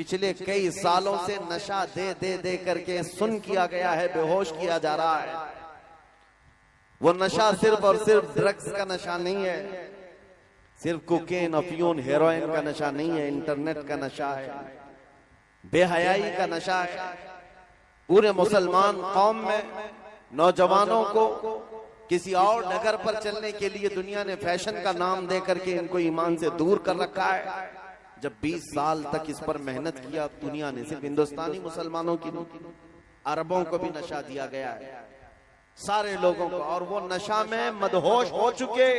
پچھلے کئی سالوں سے نشہ دے دے دے کر کے سن کیا گیا ہے، بے ہوش کیا جا رہا ہے۔ وہ نشہ صرف اور صرف ڈرگز کا نشہ نہیں ہے، صرف کوکین، افیون، ہیروئن کا نشہ نہیں ہے، انٹرنیٹ کا نشہ ہے، بے حیائی کا نشہ ہے۔ پورے مسلمان قوم میں نوجوانوں کو کسی اور ڈگر پر چلنے کے لیے دنیا نے فیشن کا نام دے کر کے ان کو ایمان سے دور کر رکھا ہے۔ جب 20 سال تک اس پر محنت کیا، دنیا نے صرف ہندوستانی مسلمانوں کی نہیں، عربوں کو بھی نشہ دیا گیا ہے، سارے لوگوں کو، اور وہ نشہ میں مدہوش ہو چکے۔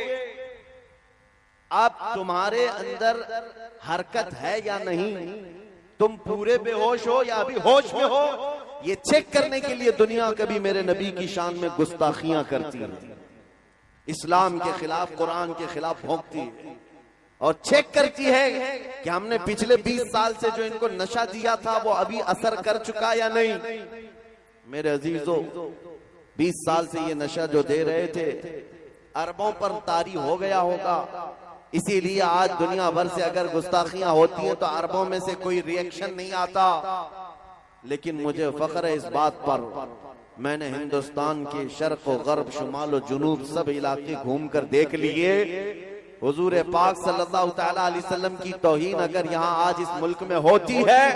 اب تمہارے اندر حرکت ہے یا نہیں، تم پورے بے ہوش ہو یا ابھی ہوش میں ہو، یہ چیک کرنے کے لیے دنیا کبھی میرے نبی کی شان میں گستاخیاں کرتی ہے، اسلام کے خلاف، قرآن کے خلاف بھونکتی ہے، اور چیک کرتی ہے کہ ہم نے پچھلے 20 سال سے جو ان کو نشہ دیا تھا وہ ابھی اثر کر چکا یا نہیں۔ میرے عزیزو، 20 سال سے یہ نشہ جو دے رہے تھے اربوں پر طاری ہو گیا ہوگا، اسی لیے آج دنیا بھر سے اگر گستاخیاں ہوتی ہیں تو عربوں میں سے کوئی ریئیکشن نہیں آتا۔ لیکن مجھے فخر ہے اس بات پر، میں نے ہندوستان کے شرق و غرب، شمال و جنوب سب علاقے گھوم کر دیکھ لیے، حضور پاک صلی اللہ تعالیٰ علیہ وسلم کی توہین اگر یہاں آج اس ملک میں ہوتی ہے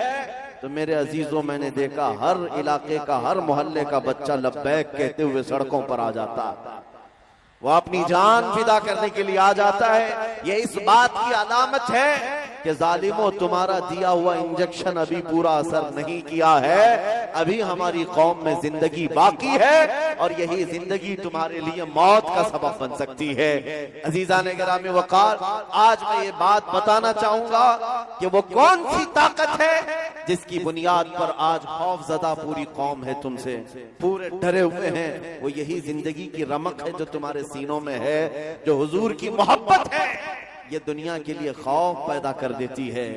تو میرے عزیزوں میں نے دیکھا ہر علاقے کا، ہر محلے کا بچہ لبیک کہتے ہوئے سڑکوں پر آ جاتا، وہ اپنی جان فدا کرنے کے لیے آ جاتا ہے۔ یہ اس بات کی علامت ہے کہ ظالموں، تمہارا دیا ہوا انجیکشن ابھی پورا اثر نہیں کیا ہے، ابھی ہماری قوم میں زندگی باقی ہے، اور یہی زندگی تمہارے لیے موت کا سبب بن سکتی ہے۔ عزیزان گرامی وقار، آج میں یہ بات بتانا چاہوں گا کہ وہ کون سی طاقت ہے جس کی بنیاد پر آج خوف زدہ پوری قوم ہے، تم سے پورے ڈرے ہوئے ہیں۔ وہ یہی زندگی کی رمق ہے جو تمہارے سینوں میں ہے، جو حضور کی محبت ہے، یہ دنیا کے لیے خوف پیدا کر دیتی ہے،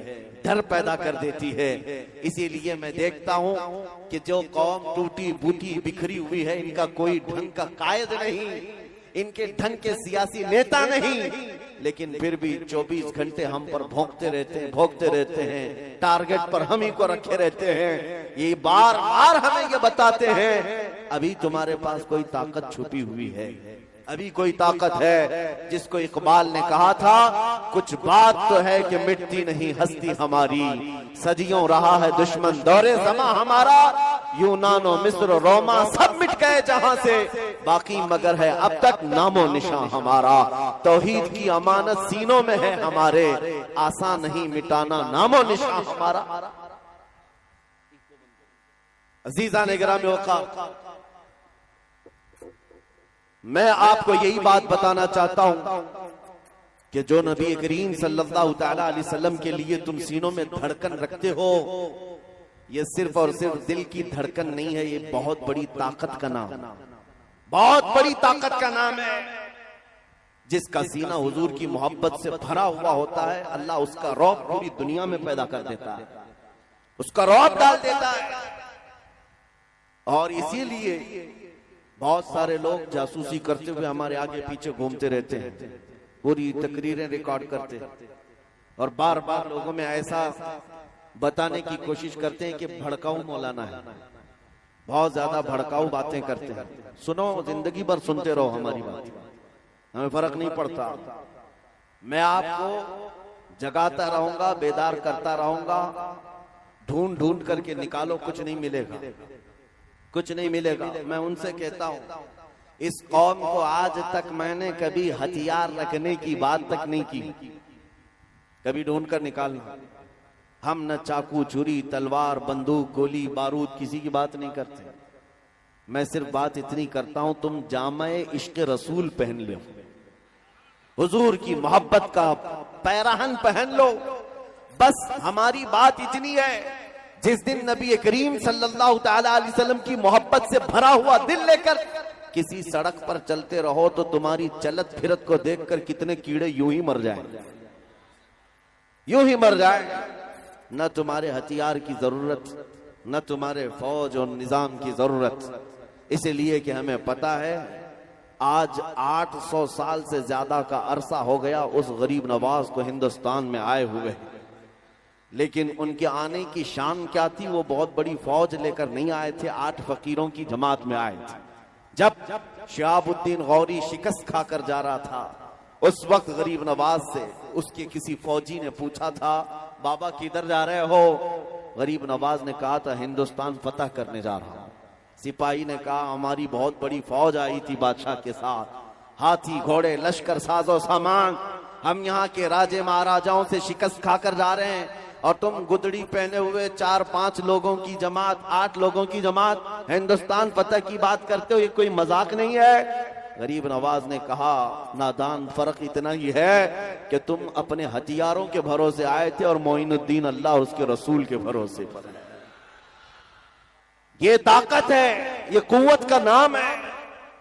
ڈر پیدا کر دیتی ہے۔ اسی لیے میں دیکھتا ہوں کہ جو قوم ٹوٹی بوٹی بکھری ہوئی ہے، ان کا کوئی ڈھنگ کا قائد نہیں، ان کے ڈھنگ کے سیاسی نیتا نہیں، لیکن پھر بھی 24 گھنٹے ہم پر بھونکتے رہتے ہیں، ٹارگٹ پر ہم ہی کو رکھے رہتے ہیں، یہ بار بار ہمیں یہ بتاتے ہیں ابھی تمہارے پاس کوئی طاقت چھپی ہوئی ہے، ابھی کوئی طاقت ہے، جس کو اقبال نے کہا تھا، کچھ بات تو ہے کہ مٹتی نہیں ہستی ہماری، صدیوں رہا ہے دشمن دور زماں ہمارا، یونان و مصر و روما سب مٹ گئے جہاں سے، باقی مگر ہے اب تک نام و نشان ہمارا، توحید کی امانت سینوں میں ہے ہمارے، آسان نہیں مٹانا نام و نشان ہمارا۔ عزیزان گرامی وقار، میں آپ کو یہی بات بتانا چاہتا ہوں کہ جو نبی کریم صلی اللہ تعالیٰ علیہ وسلم کے لیے تم سینوں میں دھڑکن رکھتے ہو، یہ صرف اور صرف دل کی دھڑکن نہیں ہے، یہ بہت بڑی طاقت کا نام، بہت بڑی طاقت کا نام ہے۔ جس کا سینہ حضور کی محبت سے بھرا ہوا ہوتا ہے، اللہ اس کا رعب پوری دنیا میں پیدا کر دیتا ہے، اس کا رعب ڈال دیتا ہے۔ اور اسی لیے بہت سارے لوگ جاسوسی کرتے ہوئے ہمارے آگے پیچھے گھومتے رہتے ہیں، پوری تقریریں ریکارڈ کرتے ہیں، اور بار بار لوگوں میں ایسا بتانے کی کوشش کرتے ہیں کہ بھڑکاؤ مولانا ہے، بہت زیادہ بھڑکاؤ باتیں کرتے ہیں۔ سنو، زندگی بھر سنتے رہو ہماری بات، ہمیں فرق نہیں پڑتا، میں آپ کو جگاتا رہوں گا، بیدار کرتا رہوں گا، ڈھونڈ ڈھونڈ کر کے نکالو، کچھ نہیں ملے گا، کچھ نہیں ملے گا۔ میں ان سے کہتا ہوں، اس قوم کو آج تک میں نے کبھی ہتھیار رکھنے کی بات تک نہیں کی، کبھی ڈھونڈ کر نکالنا، ہم نہ چاقو، چھری، تلوار، بندوق، گولی، بارود کسی کی بات نہیں کرتے، میں صرف بات اتنی کرتا ہوں، تم جامع عشق رسول پہن لو، حضور کی محبت کا پیراہن پہن لو، بس ہماری بات اتنی ہے۔ جس دن نبی کریم صلی اللہ تعالیٰ علیہ وسلم کی محبت سے بھرا ہوا دل لے کر کسی سڑک پر چلتے رہو تو تمہاری چلت پھرت کو دیکھ کر کتنے کیڑے یوں ہی مر جائیں، یوں ہی مر جائیں، نہ تمہارے ہتھیار کی ضرورت، نہ تمہارے فوج اور نظام کی ضرورت، اس لیے کہ ہمیں پتا ہے آج 800 سال سے زیادہ کا عرصہ ہو گیا اس غریب نواز کو ہندوستان میں آئے ہوئے، لیکن ان کے آنے کی شان کیا تھی؟ وہ بہت بڑی فوج لے کر نہیں آئے تھے، 8 فقیروں کی جماعت میں آئے تھے۔ جب شہاب الدین غوری شکست کھا کر جا رہا تھا، اس وقت غریب نواز سے اس کے کسی فوجی نے پوچھا تھا، بابا کدھر جا رہے ہو؟ غریب نواز نے کہا تھا ہندوستان فتح کرنے جا رہا ہوں۔ سپاہی نے کہا ہماری بہت بڑی فوج آئی تھی بادشاہ کے ساتھ، ہاتھی گھوڑے لشکر ساز و سامان، ہم یہاں کے راجے مہاراجاؤں سے شکست کھا کر جا رہے ہیں، اور تم گدڑی پہنے ہوئے 4-5 لوگوں کی جماعت، 8 لوگوں کی جماعت ہندوستان فتح کی بات کرتے ہو، یہ کوئی مذاق نہیں ہے؟ غریب نواز نے کہا نادان، فرق اتنا ہی ہے کہ تم اپنے ہتھیاروں کے بھروسے آئے تھے اور معین الدین اللہ اور اس کے رسول کے بھروسے پر ہے۔ یہ طاقت ہے، یہ قوت کا نام ہے،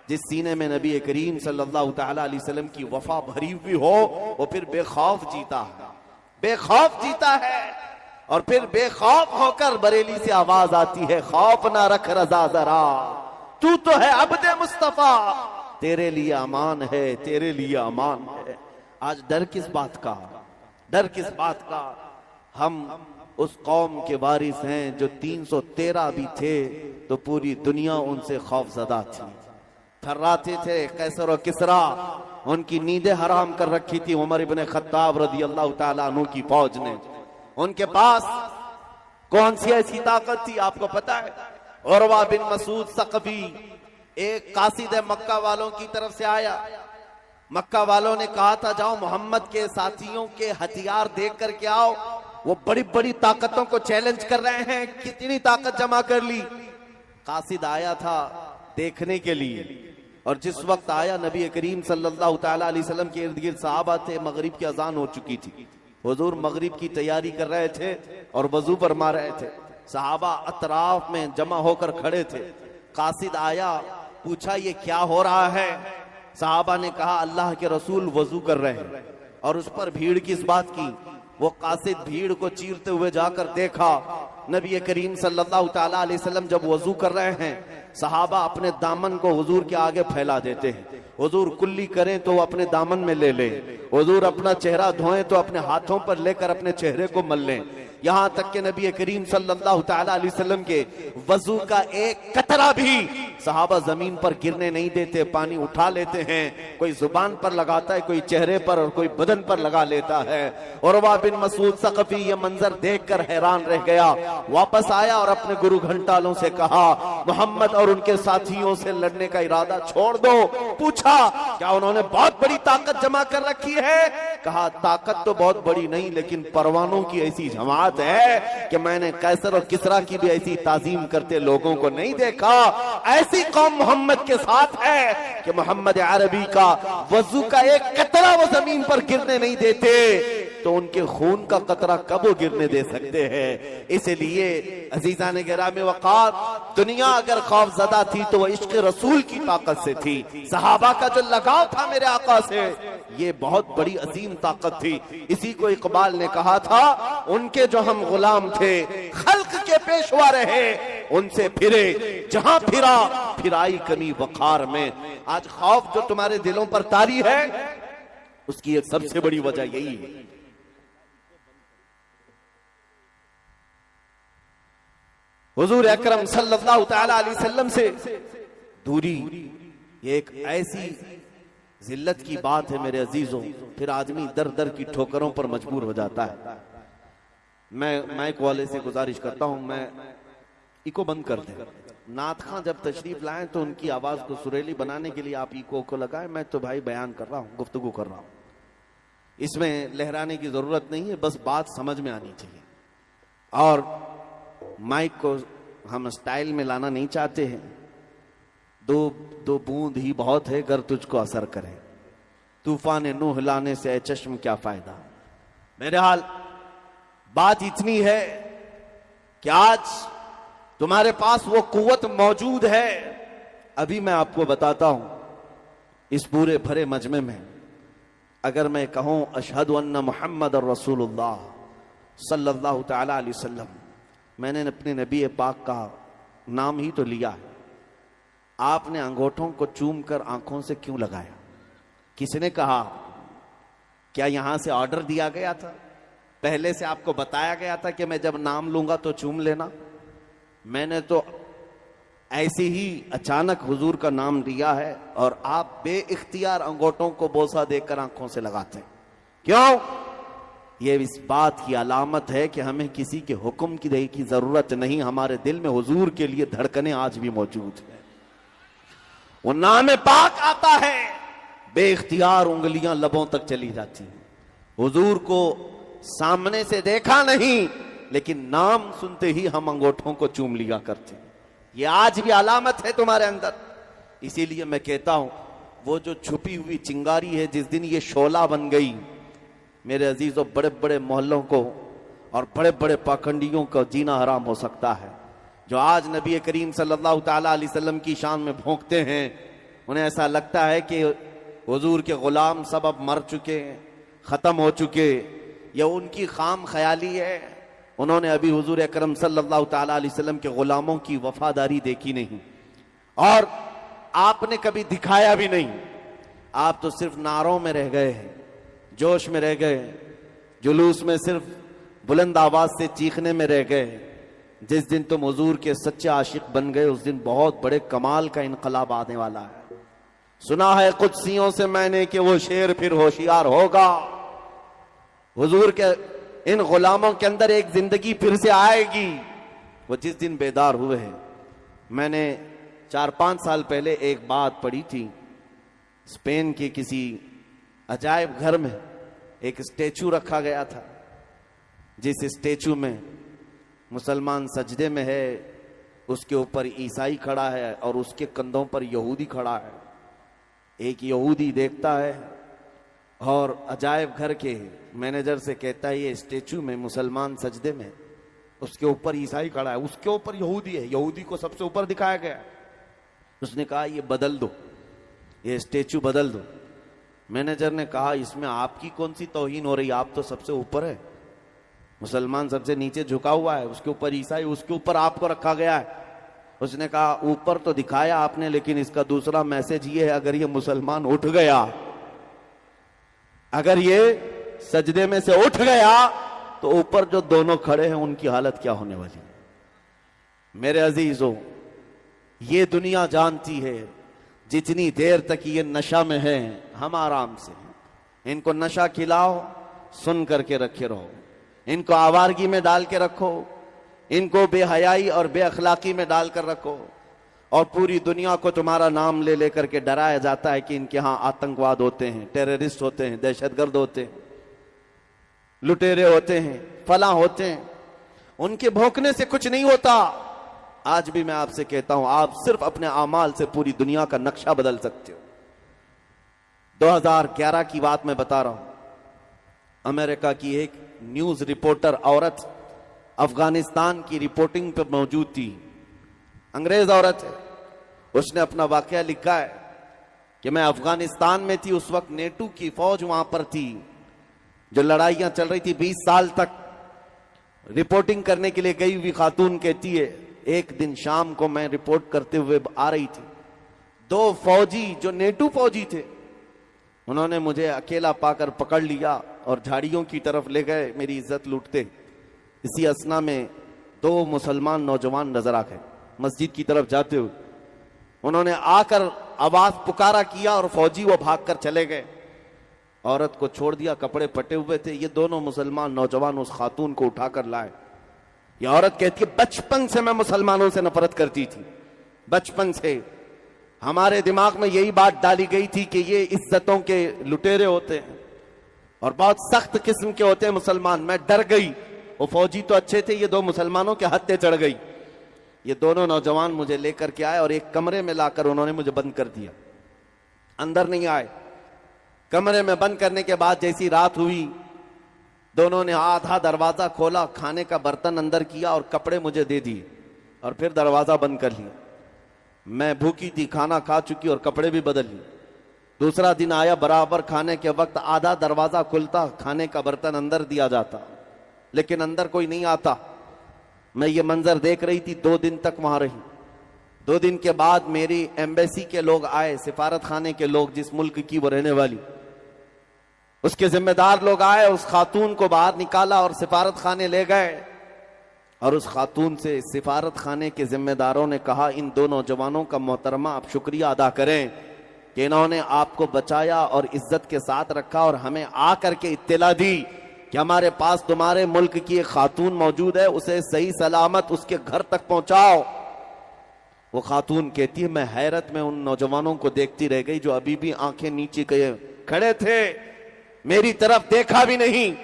جس سینے میں نبی کریم صلی اللہ تعالی علیہ وسلم کی وفا بھری ہوئی ہو، وہ پھر بے خوف جیتا ہے، بے خوف جیتا ہے۔ اور پھر بے خوف ہو کر بریلی سے آواز آتی ہے، خوف نہ رکھ رضا ذرا، تو تو ہے عبد مصطفیٰ، تیرے لیے امان ہے، تیرے لیے امان ہے۔ آج ڈر کس بات کا؟ ڈر کس بات کا؟ ہم اس قوم کے وارث ہیں جو 313 بھی تھے تو پوری دنیا ان سے خوف زدہ تھی، تھراتے تھے۔ قیصر و کسریٰ ان کی نیندیں حرام کر رکھی تھی عمر ابن خطاب رضی اللہ تعالیٰ عنہ کی فوج نے۔ ان کے پاس کون سی ایسی طاقت تھی آپ کو پتا ہے؟ عروہ بن مسعود ثقفی ایک قاصد مکہ والوں کی طرف سے آیا، مکہ والوں نے کہا تھا جاؤ محمد کے ساتھیوں کے ہتھیار دیکھ کر کے آؤ، وہ بڑی بڑی طاقتوں کو چیلنج کر رہے ہیں، کتنی طاقت جمع کر لی۔ قاصد آیا تھا دیکھنے کے لیے، اور جس وقت آیا نبی کریم صلی اللہ تعالی علیہ وسلم کے ارد گرد صحابہ تھے، مغرب کی اذان ہو چکی تھی، حضور مغرب کی تیاری کر رہے تھے اور وضو فرما رہے تھے، صحابہ اطراف میں جمع ہو کر کھڑے تھے۔ قاصد آیا، پوچھا یہ کیا ہو رہا ہے؟ صحابہ نے کہا اللہ کے رسول وضو کر رہے ہیں، اور اس پر بھیڑ کس بات کی؟ وہ قاصد بھیڑ کو چیرتے ہوئے جا کر دیکھا، نبی کریم صلی اللہ تعالی علیہ وسلم جب وضو کر رہے ہیں، صحابہ اپنے دامن کو حضور کے آگے پھیلا دیتے ہیں، حضور کلی کریں تو وہ اپنے دامن میں لے لیں، حضور اپنا چہرہ دھوئیں تو اپنے ہاتھوں پر لے کر اپنے چہرے کو مل لیں، یہاں تک کہ نبی کریم صلی اللہ تعالی علیہ وسلم کے وضو کا ایک قطرہ بھی صحابہ زمین پر گرنے نہیں دیتے، پانی اٹھا لیتے ہیں، کوئی زبان پر لگاتا ہے، کوئی چہرے پر اور کوئی بدن پر لگا لیتا ہے۔ عروہ بن مسعود ثقفی یہ منظر دیکھ کر حیران رہ گیا، واپس آیا اور اپنے گرو گھنٹالوں سے کہا محمد اور ان کے ساتھیوں سے لڑنے کا ارادہ چھوڑ دو۔ پوچھا کیا انہوں نے بہت بڑی طاقت جمع کر رکھی ہے؟ کہا طاقت تو بہت بڑی نہیں، لیکن پروانوں کی ایسی جماعت ہے کہ میں نے قیصر اور کسریٰ کی بھی ایسی تعظیم کرتے لوگوں کو نہیں دیکھا۔ ایسی قوم محمد کے ساتھ ہے کہ محمد عربی کا وضو کا ایک قطرہ وہ زمین پر گرنے نہیں دیتے، تو ان کے خون کا قطرہ کب وہ گرنے دے سکتے ہیں؟ اس لیے عزیزان گرامی وقار، دنیا اگر خوف زدہ تھی تو وہ عشق رسول کی طاقت سے تھی، صحابہ کا جو لگاؤ تھا میرے آقا سے، یہ بہت بڑی عظیم طاقت تھی۔ اسی کو اقبال نے کہا تھا ان کے جو ہم غلام تھے خلق کے پیشوا رہے، ان سے پھرے جہاں پھرا پھرائی کمی وقار میں۔ آج خوف جو تمہارے دلوں پر طاری ہے، اس کی ایک سب سے بڑی وجہ یہی ہے۔ حضور اکرم صلی اللہ تعالی علیہ وسلم سے دوری یہ ایک ایسی ذلت کی بات ہے میرے عزیزوں، پھر آدمی در در کی ٹھوکروں پر مجبور ہو جاتا ہے۔ میں مائک والے سے گزارش کرتا ہوں میں ایکو بند کر دیں۔ نعت خاں جب تشریف لائیں تو ان کی آواز کو سریلی بنانے کے لیے آپ ایکو کو لگائیں، میں تو بھائی بیان کر رہا ہوں، گفتگو کر رہا ہوں، اس میں لہرانے کی ضرورت نہیں ہے، بس بات سمجھ میں آنی چاہیے۔ اور مائک کو ہم سٹائل میں لانا نہیں چاہتے ہیں، دو بوند ہی بہت ہے گر تجھ کو اثر کرے، طوفان نوح لانے سے اے چشم کیا فائدہ۔ میرے حال بات اتنی ہے کہ آج تمہارے پاس وہ قوت موجود ہے۔ ابھی میں آپ کو بتاتا ہوں، اس پورے بھرے مجمع میں اگر میں کہوں اشہد ان محمد رسول اللہ صلی اللہ تعالی علیہ وسلم، میں نے اپنے نبی پاک کا نام ہی تو لیا ہے، آپ نے انگوٹھوں کو چوم کر آنکھوں سے کیوں لگایا؟ کس نے کہا؟ کیا یہاں سے آرڈر دیا گیا تھا؟ پہلے سے آپ کو بتایا گیا تھا کہ میں جب نام لوں گا تو چوم لینا؟ میں نے تو ایسے ہی اچانک حضور کا نام لیا ہے اور آپ بے اختیار انگوٹھوں کو بوسہ دے کر آنکھوں سے لگاتے ہیں. کیوں؟ یہ اس بات کی علامت ہے کہ ہمیں کسی کے حکم کی ضرورت نہیں، ہمارے دل میں حضور کے لیے دھڑکنیں آج بھی موجود ہیں. وہ نام پاک آتا ہے، بے اختیار انگلیاں لبوں تک چلی جاتی ہیں. حضور کو سامنے سے دیکھا نہیں لیکن نام سنتے ہی ہم انگوٹھوں کو چوم لیا کرتے ہیں. یہ آج بھی علامت ہے تمہارے اندر. اسی لیے میں کہتا ہوں وہ جو چھپی ہوئی چنگاری ہے، جس دن یہ شعلہ بن گئی، میرے عزیزوں، بڑے بڑے محلوں کو اور بڑے بڑے پاکھنڈیوں کا جینا حرام ہو سکتا ہے. جو آج نبی کریم صلی اللہ تعالی علیہ وسلم کی شان میں بھونکتے ہیں، انہیں ایسا لگتا ہے کہ حضور کے غلام سب اب مر چکے، ختم ہو چکے. یہ ان کی خام خیالی ہے. انہوں نے ابھی حضور اکرم صلی اللہ تعالی علیہ وسلم کے غلاموں کی وفاداری دیکھی نہیں، اور آپ نے کبھی دکھایا بھی نہیں. آپ تو صرف نعروں میں رہ گئے ہیں، جوش میں رہ گئے، جلوس میں صرف بلند آواز سے چیخنے میں رہ گئے. جس دن تم حضور کے سچے عاشق بن گئے، اس دن بہت بڑے کمال کا انقلاب آنے والا ہے. سنا ہے قدسیوں سے میں نے کہ وہ شیر پھر ہوشیار ہوگا. حضور کے ان غلاموں کے اندر ایک زندگی پھر سے آئے گی. وہ جس دن بیدار ہوئے ہیں. میں نے 4-5 سال پہلے ایک بات پڑھی تھی. اسپین کے کسی عجائب گھر میں ایک اسٹیچو رکھا گیا تھا، جس اسٹیچو میں مسلمان سجدے میں ہے، اس کے اوپر عیسائی کھڑا ہے اور اس کے کندھوں پر یہودی کھڑا ہے. ایک یہودی دیکھتا ہے اور عجائب گھر کے مینیجر سے کہتا ہے یہ اسٹیچو میں مسلمان سجدے میں، اس کے اوپر عیسائی کھڑا ہے، اس کے اوپر یہودی ہے، یہودی کو سب سے اوپر دکھایا گیا. اس نے کہا یہ بدل دو، یہ اسٹیچو بدل دو. مینیجر نے کہا اس میں آپ کی کون سی توہین ہو رہی، آپ تو سب سے اوپر ہے، مسلمان سب سے نیچے جھکا ہوا ہے، اس کے اوپر عیسائی، اس کے اوپر آپ کو رکھا گیا ہے. اس نے کہا اوپر تو دکھایا آپ نے، لیکن اس کا دوسرا میسج یہ ہے اگر یہ مسلمان اٹھ گیا، اگر یہ سجدے میں سے اٹھ گیا تو اوپر جو دونوں کھڑے ہیں ان کی حالت کیا ہونے والی. میرے عزیزوں، یہ دنیا جانتی ہے جتنی دیر تک یہ نشہ میں ہے ہم آرام سے ہیں. ان کو نشہ کھلاؤ، سن کر کے رکھے رہو. ان کو آوارگی میں ڈال کے رکھو، ان کو بے حیائی اور بے اخلاقی میں ڈال کر رکھو، اور پوری دنیا کو تمہارا نام لے لے کر کے ڈرایا جاتا ہے کہ ان کے ہاں آتنکواد ہوتے ہیں، ٹیررسٹ ہوتے ہیں، دہشت گرد ہوتے ہیں، لٹیرے ہوتے ہیں، فلاں ہوتے ہیں. ان کے بھونکنے سے کچھ نہیں ہوتا. آج بھی میں آپ سے کہتا ہوں آپ صرف اپنے اعمال سے پوری دنیا کا نقشہ بدل سکتے ہو. 2011 کی بات میں بتا رہا ہوں. امریکہ کی ایک نیوز رپورٹر عورت افغانستان کی رپورٹنگ پہ موجود تھی. انگریز عورت ہے. اس نے اپنا واقعہ لکھا ہے کہ میں افغانستان میں تھی، اس وقت نیٹو کی فوج وہاں پر تھی، جو لڑائیاں چل رہی تھی 20 سال تک. رپورٹنگ کرنے کے لیے گئی ہوئی خاتون کہتی ہے ایک دن شام کو میں رپورٹ کرتے ہوئے آ رہی تھی، 2 فوجی جو نیٹو فوجی تھے انہوں نے مجھے اکیلا پا کر پکڑ لیا اور جھاڑیوں کی طرف لے گئے میری عزت لوٹتے. اسی اسنا میں 2 مسلمان نوجوان نظر آ گئے مسجد کی طرف جاتے ہوئے. انہوں نے آ کر آواز پکارا کیا اور فوجی وہ بھاگ کر چلے گئے. عورت کو چھوڑ دیا، کپڑے پٹے ہوئے تھے. یہ دونوں مسلمان نوجوان اس خاتون کو اٹھا کر لائے. یہ عورت کہتی ہے بچپن سے میں مسلمانوں سے نفرت کرتی تھی. بچپن سے ہمارے دماغ میں یہی بات ڈالی گئی تھی کہ یہ عزتوں کے لٹیرے ہوتے ہیں اور بہت سخت قسم کے ہوتے ہیں مسلمان. میں ڈر گئی. وہ فوجی تو اچھے تھے، یہ 2 مسلمانوں کے ہتھے چڑھ گئی. یہ دونوں نوجوان مجھے لے کر کے آئے اور ایک کمرے میں لا کر انہوں نے مجھے بند کر دیا. اندر نہیں آئے. کمرے میں بند کرنے کے بعد جیسی رات ہوئی، دونوں نے آدھا دروازہ کھولا، کھانے کا برتن اندر کیا اور کپڑے مجھے دے دیے اور پھر دروازہ بند کر لیا. میں بھوکی تھی، کھانا کھا چکی اور کپڑے بھی بدل لیے. دوسرا دن آیا، برابر کھانے کے وقت آدھا دروازہ کھلتا، کھانے کا برتن اندر دیا جاتا لیکن اندر کوئی نہیں آتا. میں یہ منظر دیکھ رہی تھی. 2 دن تک وہاں رہی. 2 دن کے بعد میری ایمبیسی کے لوگ آئے، سفارت خانے کے لوگ، جس ملک کی وہ رہنے والی. اس کے ذمہ دار لوگ آئے، اس خاتون کو باہر نکالا اور سفارت خانے لے گئے، اور اس خاتون سے سفارت خانے کے ذمہ داروں نے کہا ان دو نوجوانوں کا محترمہ آپ شکریہ ادا کریں کہ انہوں نے آپ کو بچایا اور عزت کے ساتھ رکھا، اور ہمیں آ کر کے اطلاع دی کہ ہمارے پاس تمہارے ملک کی ایک خاتون موجود ہے، اسے صحیح سلامت اس کے گھر تک پہنچاؤ۔ وہ خاتون کہتی ہے میں حیرت میں ان نوجوانوں کو دیکھتی رہ گئی جو ابھی بھی آنکھیں نیچے کھڑے تھے، میری طرف دیکھا بھی نہیں،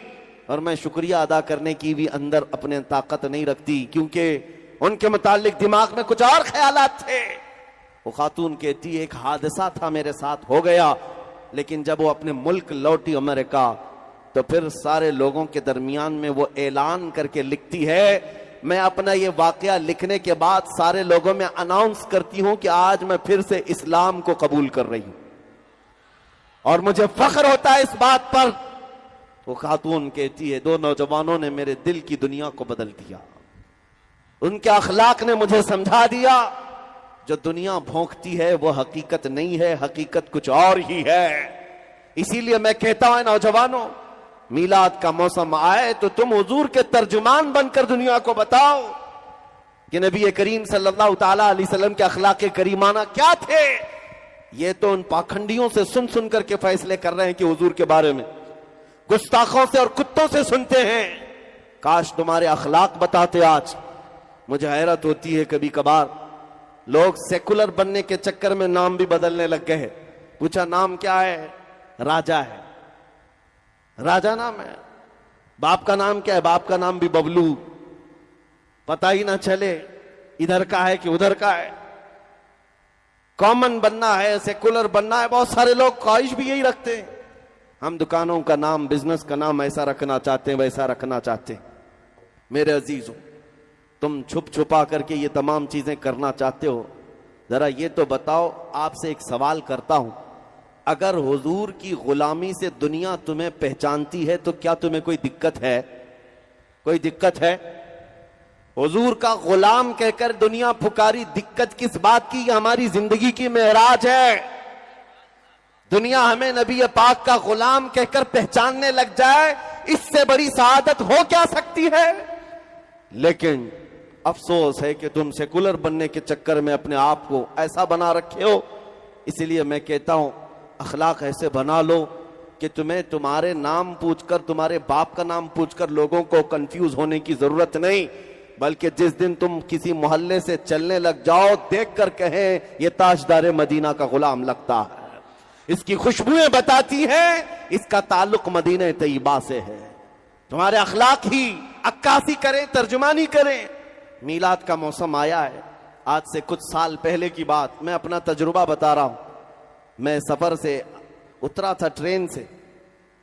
اور میں شکریہ ادا کرنے کی بھی اندر اپنے طاقت نہیں رکھتی کیونکہ ان کے متعلق دماغ میں کچھ اور خیالات تھے۔ وہ خاتون کہتی ایک حادثہ تھا میرے ساتھ ہو گیا، لیکن جب وہ اپنے ملک لوٹی امریکہ تو پھر سارے لوگوں کے درمیان میں وہ اعلان کر کے لکھتی ہے، میں اپنا یہ واقعہ لکھنے کے بعد سارے لوگوں میں اناؤنس کرتی ہوں کہ آج میں پھر سے اسلام کو قبول کر رہی ہوں، اور مجھے فخر ہوتا ہے اس بات پر۔ وہ خاتون کہتی ہے دو نوجوانوں نے میرے دل کی دنیا کو بدل دیا، ان کے اخلاق نے مجھے سمجھا دیا جو دنیا بھونکتی ہے وہ حقیقت نہیں ہے، حقیقت کچھ اور ہی ہے۔ اسی لیے میں کہتا ہوں نوجوانوں، میلاد کا موسم آئے تو تم حضور کے ترجمان بن کر دنیا کو بتاؤ کہ نبی کریم صلی اللہ تعالی علیہ وسلم کے اخلاق کریمانہ کیا تھے۔ یہ تو ان پاکھنڈیوں سے سن سن کر کے فیصلے کر رہے ہیں کہ حضور کے بارے میں، گستاخوں سے اور کتوں سے سنتے ہیں، کاش تمہارے اخلاق بتاتے۔ آج مجھے حیرت ہوتی ہے کبھی کبھار لوگ سیکولر بننے کے چکر میں نام بھی بدلنے لگ گئے۔ پوچھا نام کیا ہے؟ راجا ہے، راجا نام ہے۔ باپ کا نام کیا ہے؟ باپ کا نام بھی ببلو، پتہ ہی نہ چلے ادھر کا ہے کہ ادھر کا ہے۔ کامن بننا ہے، سیکولر بننا ہے، بہت سارے لوگ خواہش بھی یہی رکھتے ہیں، ہم دکانوں کا نام، بزنس کا نام ایسا رکھنا چاہتے ہیں، ویسا رکھنا چاہتے ہیں۔ میرے عزیزوں، تم چھپ چھپا کر کے یہ تمام چیزیں کرنا چاہتے ہو، ذرا یہ تو بتاؤ، آپ سے ایک سوال کرتا ہوں، اگر حضور کی غلامی سے دنیا تمہیں پہچانتی ہے تو کیا تمہیں کوئی دقت ہے؟ کوئی دقت ہے؟ حضور کا غلام کہہ کر دنیا پھکاری، دقت کس بات کی؟ یہ ہماری زندگی کی معراج ہے۔ دنیا ہمیں نبی پاک کا غلام کہہ کر پہچاننے لگ جائے، اس سے بڑی سعادت ہو کیا سکتی ہے؟ لیکن افسوس ہے کہ تم سیکولر بننے کے چکر میں اپنے آپ کو ایسا بنا رکھے ہو۔ اسی لیے میں کہتا ہوں اخلاق ایسے بنا لو کہ تمہیں تمہارے نام پوچھ کر، تمہارے باپ کا نام پوچھ کر لوگوں کو کنفیوز ہونے کی ضرورت نہیں، بلکہ جس دن تم کسی محلے سے چلنے لگ جاؤ دیکھ کر کہیں یہ تاجدار مدینہ کا غلام لگتا ہے، اس کی خوشبوئیں بتاتی ہیں اس کا تعلق مدینہ طیبہ سے ہے۔ تمہارے اخلاق ہی عکاسی کریں، ترجمانی کریں۔ میلاد کا موسم آیا ہے، آج سے کچھ سال پہلے کی بات، میں اپنا تجربہ بتا رہا ہوں۔ میں سفر سے اترا تھا ٹرین سے،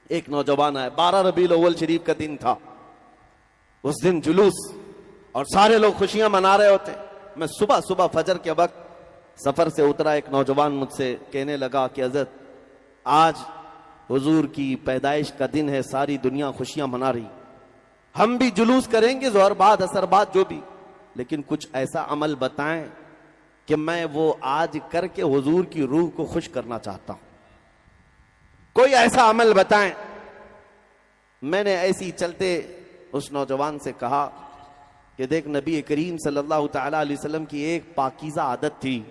ایک نوجوان آیا، 12 ربیع الاول شریف کا دن تھا، اس دن جلوس اور سارے لوگ خوشیاں منا رہے ہوتے۔ میں صبح فجر کے وقت سفر سے اترا، ایک نوجوان مجھ سے کہنے لگا کہ حضرت آج حضور کی پیدائش کا دن ہے، ساری دنیا خوشیاں منا رہی، ہم بھی جلوس کریں گے ظہر بعد عصر بعد جو بھی، لیکن کچھ ایسا عمل بتائیں کہ میں وہ آج کر کے حضور کی روح کو خوش کرنا چاہتا ہوں، کوئی ایسا عمل بتائیں۔ میں نے ایسی چلتے اس نوجوان سے کہا کہ دیکھ نبی کریم صلی اللہ تعالی علیہ وسلم کی ایک پاکیزہ عادت تھی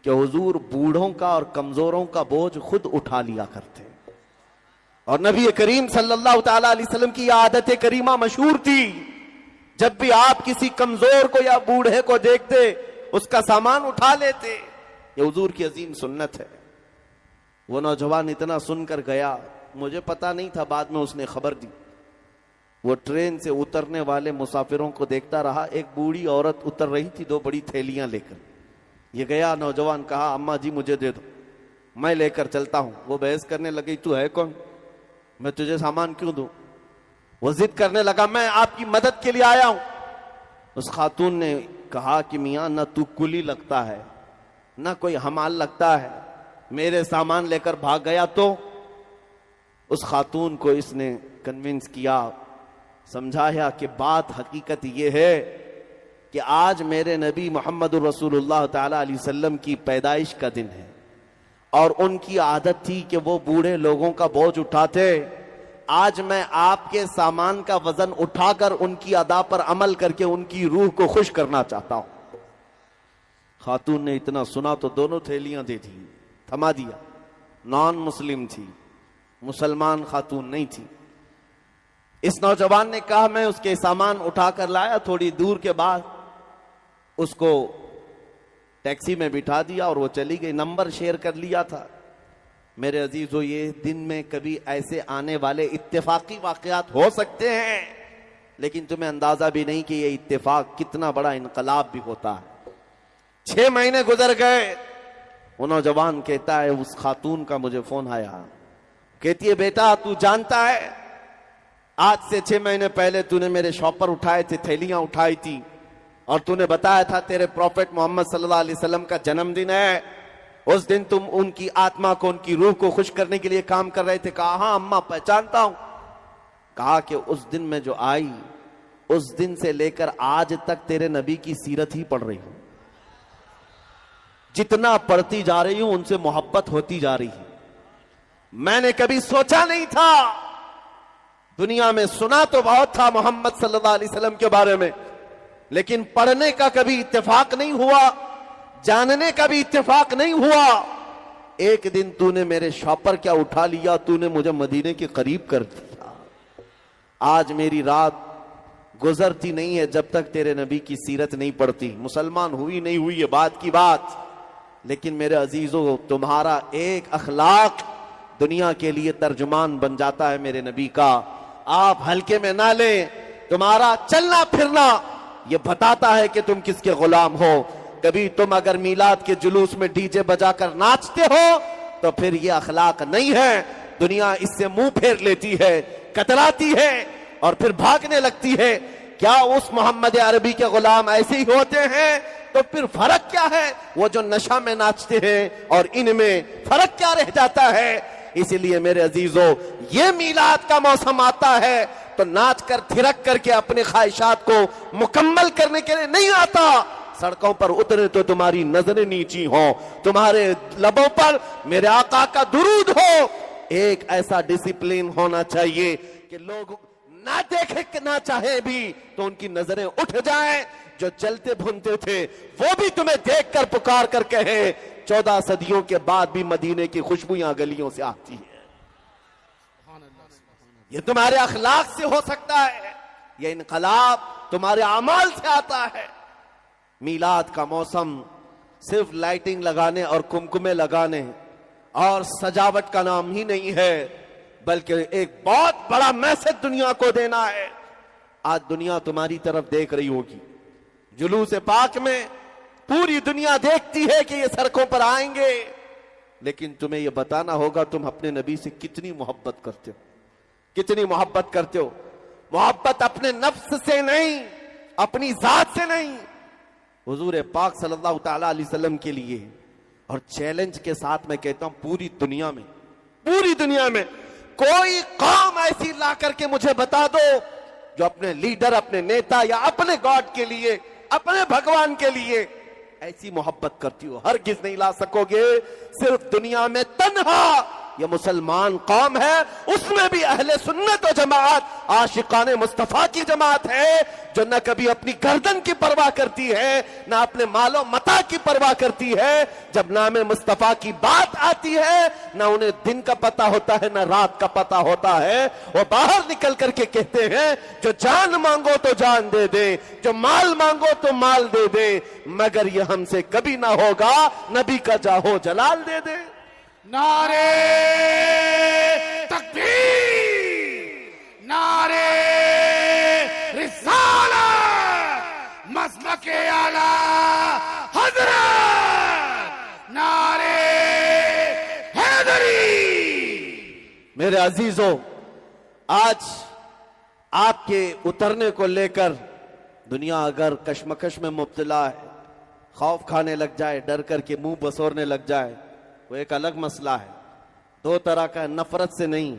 کہ حضور بوڑھوں کا اور کمزوروں کا بوجھ خود اٹھا لیا کرتے، اور نبی کریم صلی اللہ تعالی علیہ وسلم کی عادت کریمہ مشہور تھی، جب بھی آپ کسی کمزور کو یا بوڑھے کو دیکھتے اس کا سامان اٹھا لیتے۔ یہ حضور کی عظیم سنت ہے۔ وہ نوجوان اتنا سن کر گیا، مجھے پتا نہیں تھا، بعد میں اس نے خبر دی۔ وہ ٹرین سے اترنے والے مسافروں کو دیکھتا رہا، ایک بوڑھی عورت اتر رہی تھی 2 بڑی تھیلیاں لے کر۔ یہ گیا، نوجوان کہا اماں جی مجھے دے دو، میں لے کر چلتا ہوں۔ وہ بحث کرنے لگی تو ہے کون، میں تجھے سامان کیوں دوں؟ وہ ضد کرنے لگا میں آپ کی مدد کے لیے آیا ہوں۔ اس خاتون نے کہا کہ میاں نہ تو کلی لگتا ہے نہ کوئی حمال لگتا ہے، میرے سامان لے کر بھاگ گیا تو؟ اس خاتون کو اس نے کنونس کیا، سمجھایا کہ بات حقیقت یہ ہے کہ آج میرے نبی محمد الرسول اللہ تعالی علیہ وسلم کی پیدائش کا دن ہے، اور ان کی عادت تھی کہ وہ بوڑھے لوگوں کا بوجھ اٹھاتے. آج میں آپ کے سامان کا وزن اٹھا کر ان کی ادا پر عمل کر کے ان کی روح کو خوش کرنا چاہتا ہوں. خاتون نے اتنا سنا تو دونوں تھیلیاں دے دی, تھما دیا. نان مسلم تھی, مسلمان خاتون نہیں تھی. اس نوجوان نے کہا میں اس کے سامان اٹھا کر لایا. تھوڑی دور کے بعد اس کو ٹیکسی میں بٹھا دیا اور وہ چلی گئی. نمبر شیئر کر لیا تھا. میرے عزیزو, یہ دن میں کبھی ایسے آنے والے اتفاقی واقعات ہو سکتے ہیں, لیکن تمہیں اندازہ بھی نہیں کہ یہ اتفاق کتنا بڑا انقلاب بھی ہوتا ہے. 6 مہینے گزر گئے. وہ نوجوان کہتا ہے اس خاتون کا مجھے فون آیا, کہتی ہے بیٹا تو جانتا ہے آج سے 6 مہینے پہلے تو نے میرے شاپ پر اٹھائے تھے, تھیلیاں اٹھائی تھی, اور تو نے بتایا تھا تیرے پروفیٹ محمد صلی اللہ علیہ وسلم کا جنم دن ہے. اس دن تم ان کی آتما کو, ان کی روح کو خوش کرنے کے لیے کام کر رہے تھے. کہا ہاں اماں پہچانتا ہوں. کہا کہ اس دن میں جو آئی, اس دن سے لے کر آج تک تیرے نبی کی سیرت ہی پڑھ رہی ہوں. جتنا پڑھتی جا رہی ہوں ان سے محبت ہوتی جا رہی ہے. میں نے کبھی سوچا نہیں تھا, دنیا میں سنا تو بہت تھا محمد صلی اللہ علیہ وسلم کے بارے میں, لیکن پڑھنے کا کبھی اتفاق نہیں ہوا, جاننے کا بھی اتفاق نہیں ہوا. ایک دن تو نے میرے شاپر کیا اٹھا لیا, تو نے مجھے مدینے کے قریب کر دیا. آج میری رات گزرتی نہیں ہے جب تک تیرے نبی کی سیرت نہیں پڑھتی. مسلمان ہوئی نہیں ہوئی یہ بات کی بات, لیکن میرے عزیزو تمہارا ایک اخلاق دنیا کے لیے ترجمان بن جاتا ہے میرے نبی کا. آپ ہلکے میں نہ لیں. تمہارا چلنا پھرنا یہ بتاتا ہے کہ تم کس کے غلام ہو. کبھی تم اگر میلاد کے جلوس میں ڈی جے بجا کر ناچتے ہو تو پھر یہ اخلاق نہیں ہے. دنیا اس سے منہ پھیر لیتی ہے, کتراتی ہے اور پھر بھاگنے لگتی ہے. کیا اس محمد عربی کے غلام ایسے ہی ہوتے ہیں؟ تو پھر فرق کیا ہے؟ وہ جو نشہ میں ناچتے ہیں اور ان میں فرق کیا رہ جاتا ہے؟ اسی لیے میرے عزیزو یہ میلاد کا موسم آتا ہے تو ناچ کر تھرک کر کے اپنے خواہشات کو مکمل کرنے کے لیے نہیں آتا. سڑکوں پر اترے تو تمہاری نظریں نیچی ہوں, تمہارے لبوں پر میرے آقا کا درود ہو. ایک ایسا ڈسپلین ہونا چاہیے کہ لوگ نہ دیکھے کہ نہ چاہے بھی تو ان کی نظریں اٹھ جائیں. جو چلتے بھونتے تھے وہ بھی تمہیں دیکھ کر پکار کر کہے 14 صدیوں کے بعد بھی مدینے کی خوشبویاں گلیوں سے آتی ہیں. یہ تمہارے اخلاق سے ہو سکتا ہے, یہ انقلاب تمہارے اعمال سے آتا ہے. میلاد کا موسم صرف لائٹنگ لگانے اور کمکمے لگانے اور سجاوٹ کا نام ہی نہیں ہے, بلکہ ایک بہت بڑا میسج دنیا کو دینا ہے. آج دنیا تمہاری طرف دیکھ رہی ہوگی. جلوس پاک میں پوری دنیا دیکھتی ہے کہ یہ سڑکوں پر آئیں گے, لیکن تمہیں یہ بتانا ہوگا تم اپنے نبی سے کتنی محبت کرتے ہو, کتنی محبت کرتے ہو. محبت اپنے نفس سے نہیں, اپنی ذات سے نہیں, حضور پاک صلی اللہ تعالی علیہ وسلم کے لیے. اور چیلنج کے ساتھ میں کہتا ہوں پوری دنیا میں کوئی قوم ایسی لا کر کے مجھے بتا دو جو اپنے لیڈر, اپنے نیتا یا اپنے گاڈ کے لیے, اپنے بھگوان کے لیے ایسی محبت کرتی ہو. ہرگز نہیں لا سکو گے. صرف دنیا میں تنہا یہ مسلمان قوم ہے, اس میں بھی اہل سنت و جماعت عاشقان مصطفیٰ کی جماعت ہے جو نہ کبھی اپنی گردن کی پرواہ کرتی ہے, نہ اپنے مال و متاع کی پرواہ کرتی ہے. جب نام مصطفیٰ کی بات آتی ہے نہ انہیں دن کا پتہ ہوتا ہے نہ رات کا پتہ ہوتا ہے. وہ باہر نکل کر کے کہتے ہیں جو جان مانگو تو جان دے دے, جو مال مانگو تو مال دے دے, مگر یہ ہم سے کبھی نہ ہوگا نبی کا جاہو جلال دے دے. نعرے تکبیر, نعرے رسالت, مسلک اعلی حضرت, نعرے حیدری. میرے عزیزو, آج آپ کے اترنے کو لے کر دنیا اگر کشمکش میں مبتلا ہے, خوف کھانے لگ جائے, ڈر کر کے منہ بسورنے لگ جائے, وہ ایک الگ مسئلہ ہے. 2 طرح کا, نفرت سے نہیں.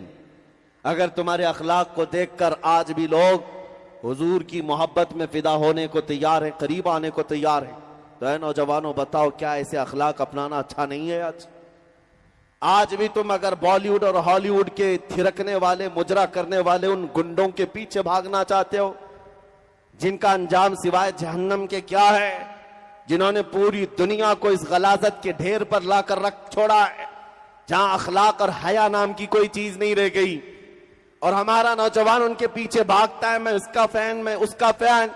اگر تمہارے اخلاق کو دیکھ کر آج بھی لوگ حضور کی محبت میں فدا ہونے کو تیار ہیں, قریب آنے کو تیار ہیں, تو اے نوجوانوں بتاؤ کیا ایسے اخلاق اپنانا اچھا نہیں ہے؟ آج آج بھی تم اگر بالی ووڈ اور ہالی ووڈ کے تھرکنے والے مجرا کرنے والے ان گنڈوں کے پیچھے بھاگنا چاہتے ہو جن کا انجام سوائے جہنم کے کیا ہے، جنہوں نے پوری دنیا کو اس غلاظت کے ڈھیر پر لا کر رکھ چھوڑا ہے جہاں اخلاق اور حیا نام کی کوئی چیز نہیں رہ گئی، اور ہمارا نوجوان ان کے پیچھے بھاگتا ہے، میں اس کا فین، میں اس کا فین۔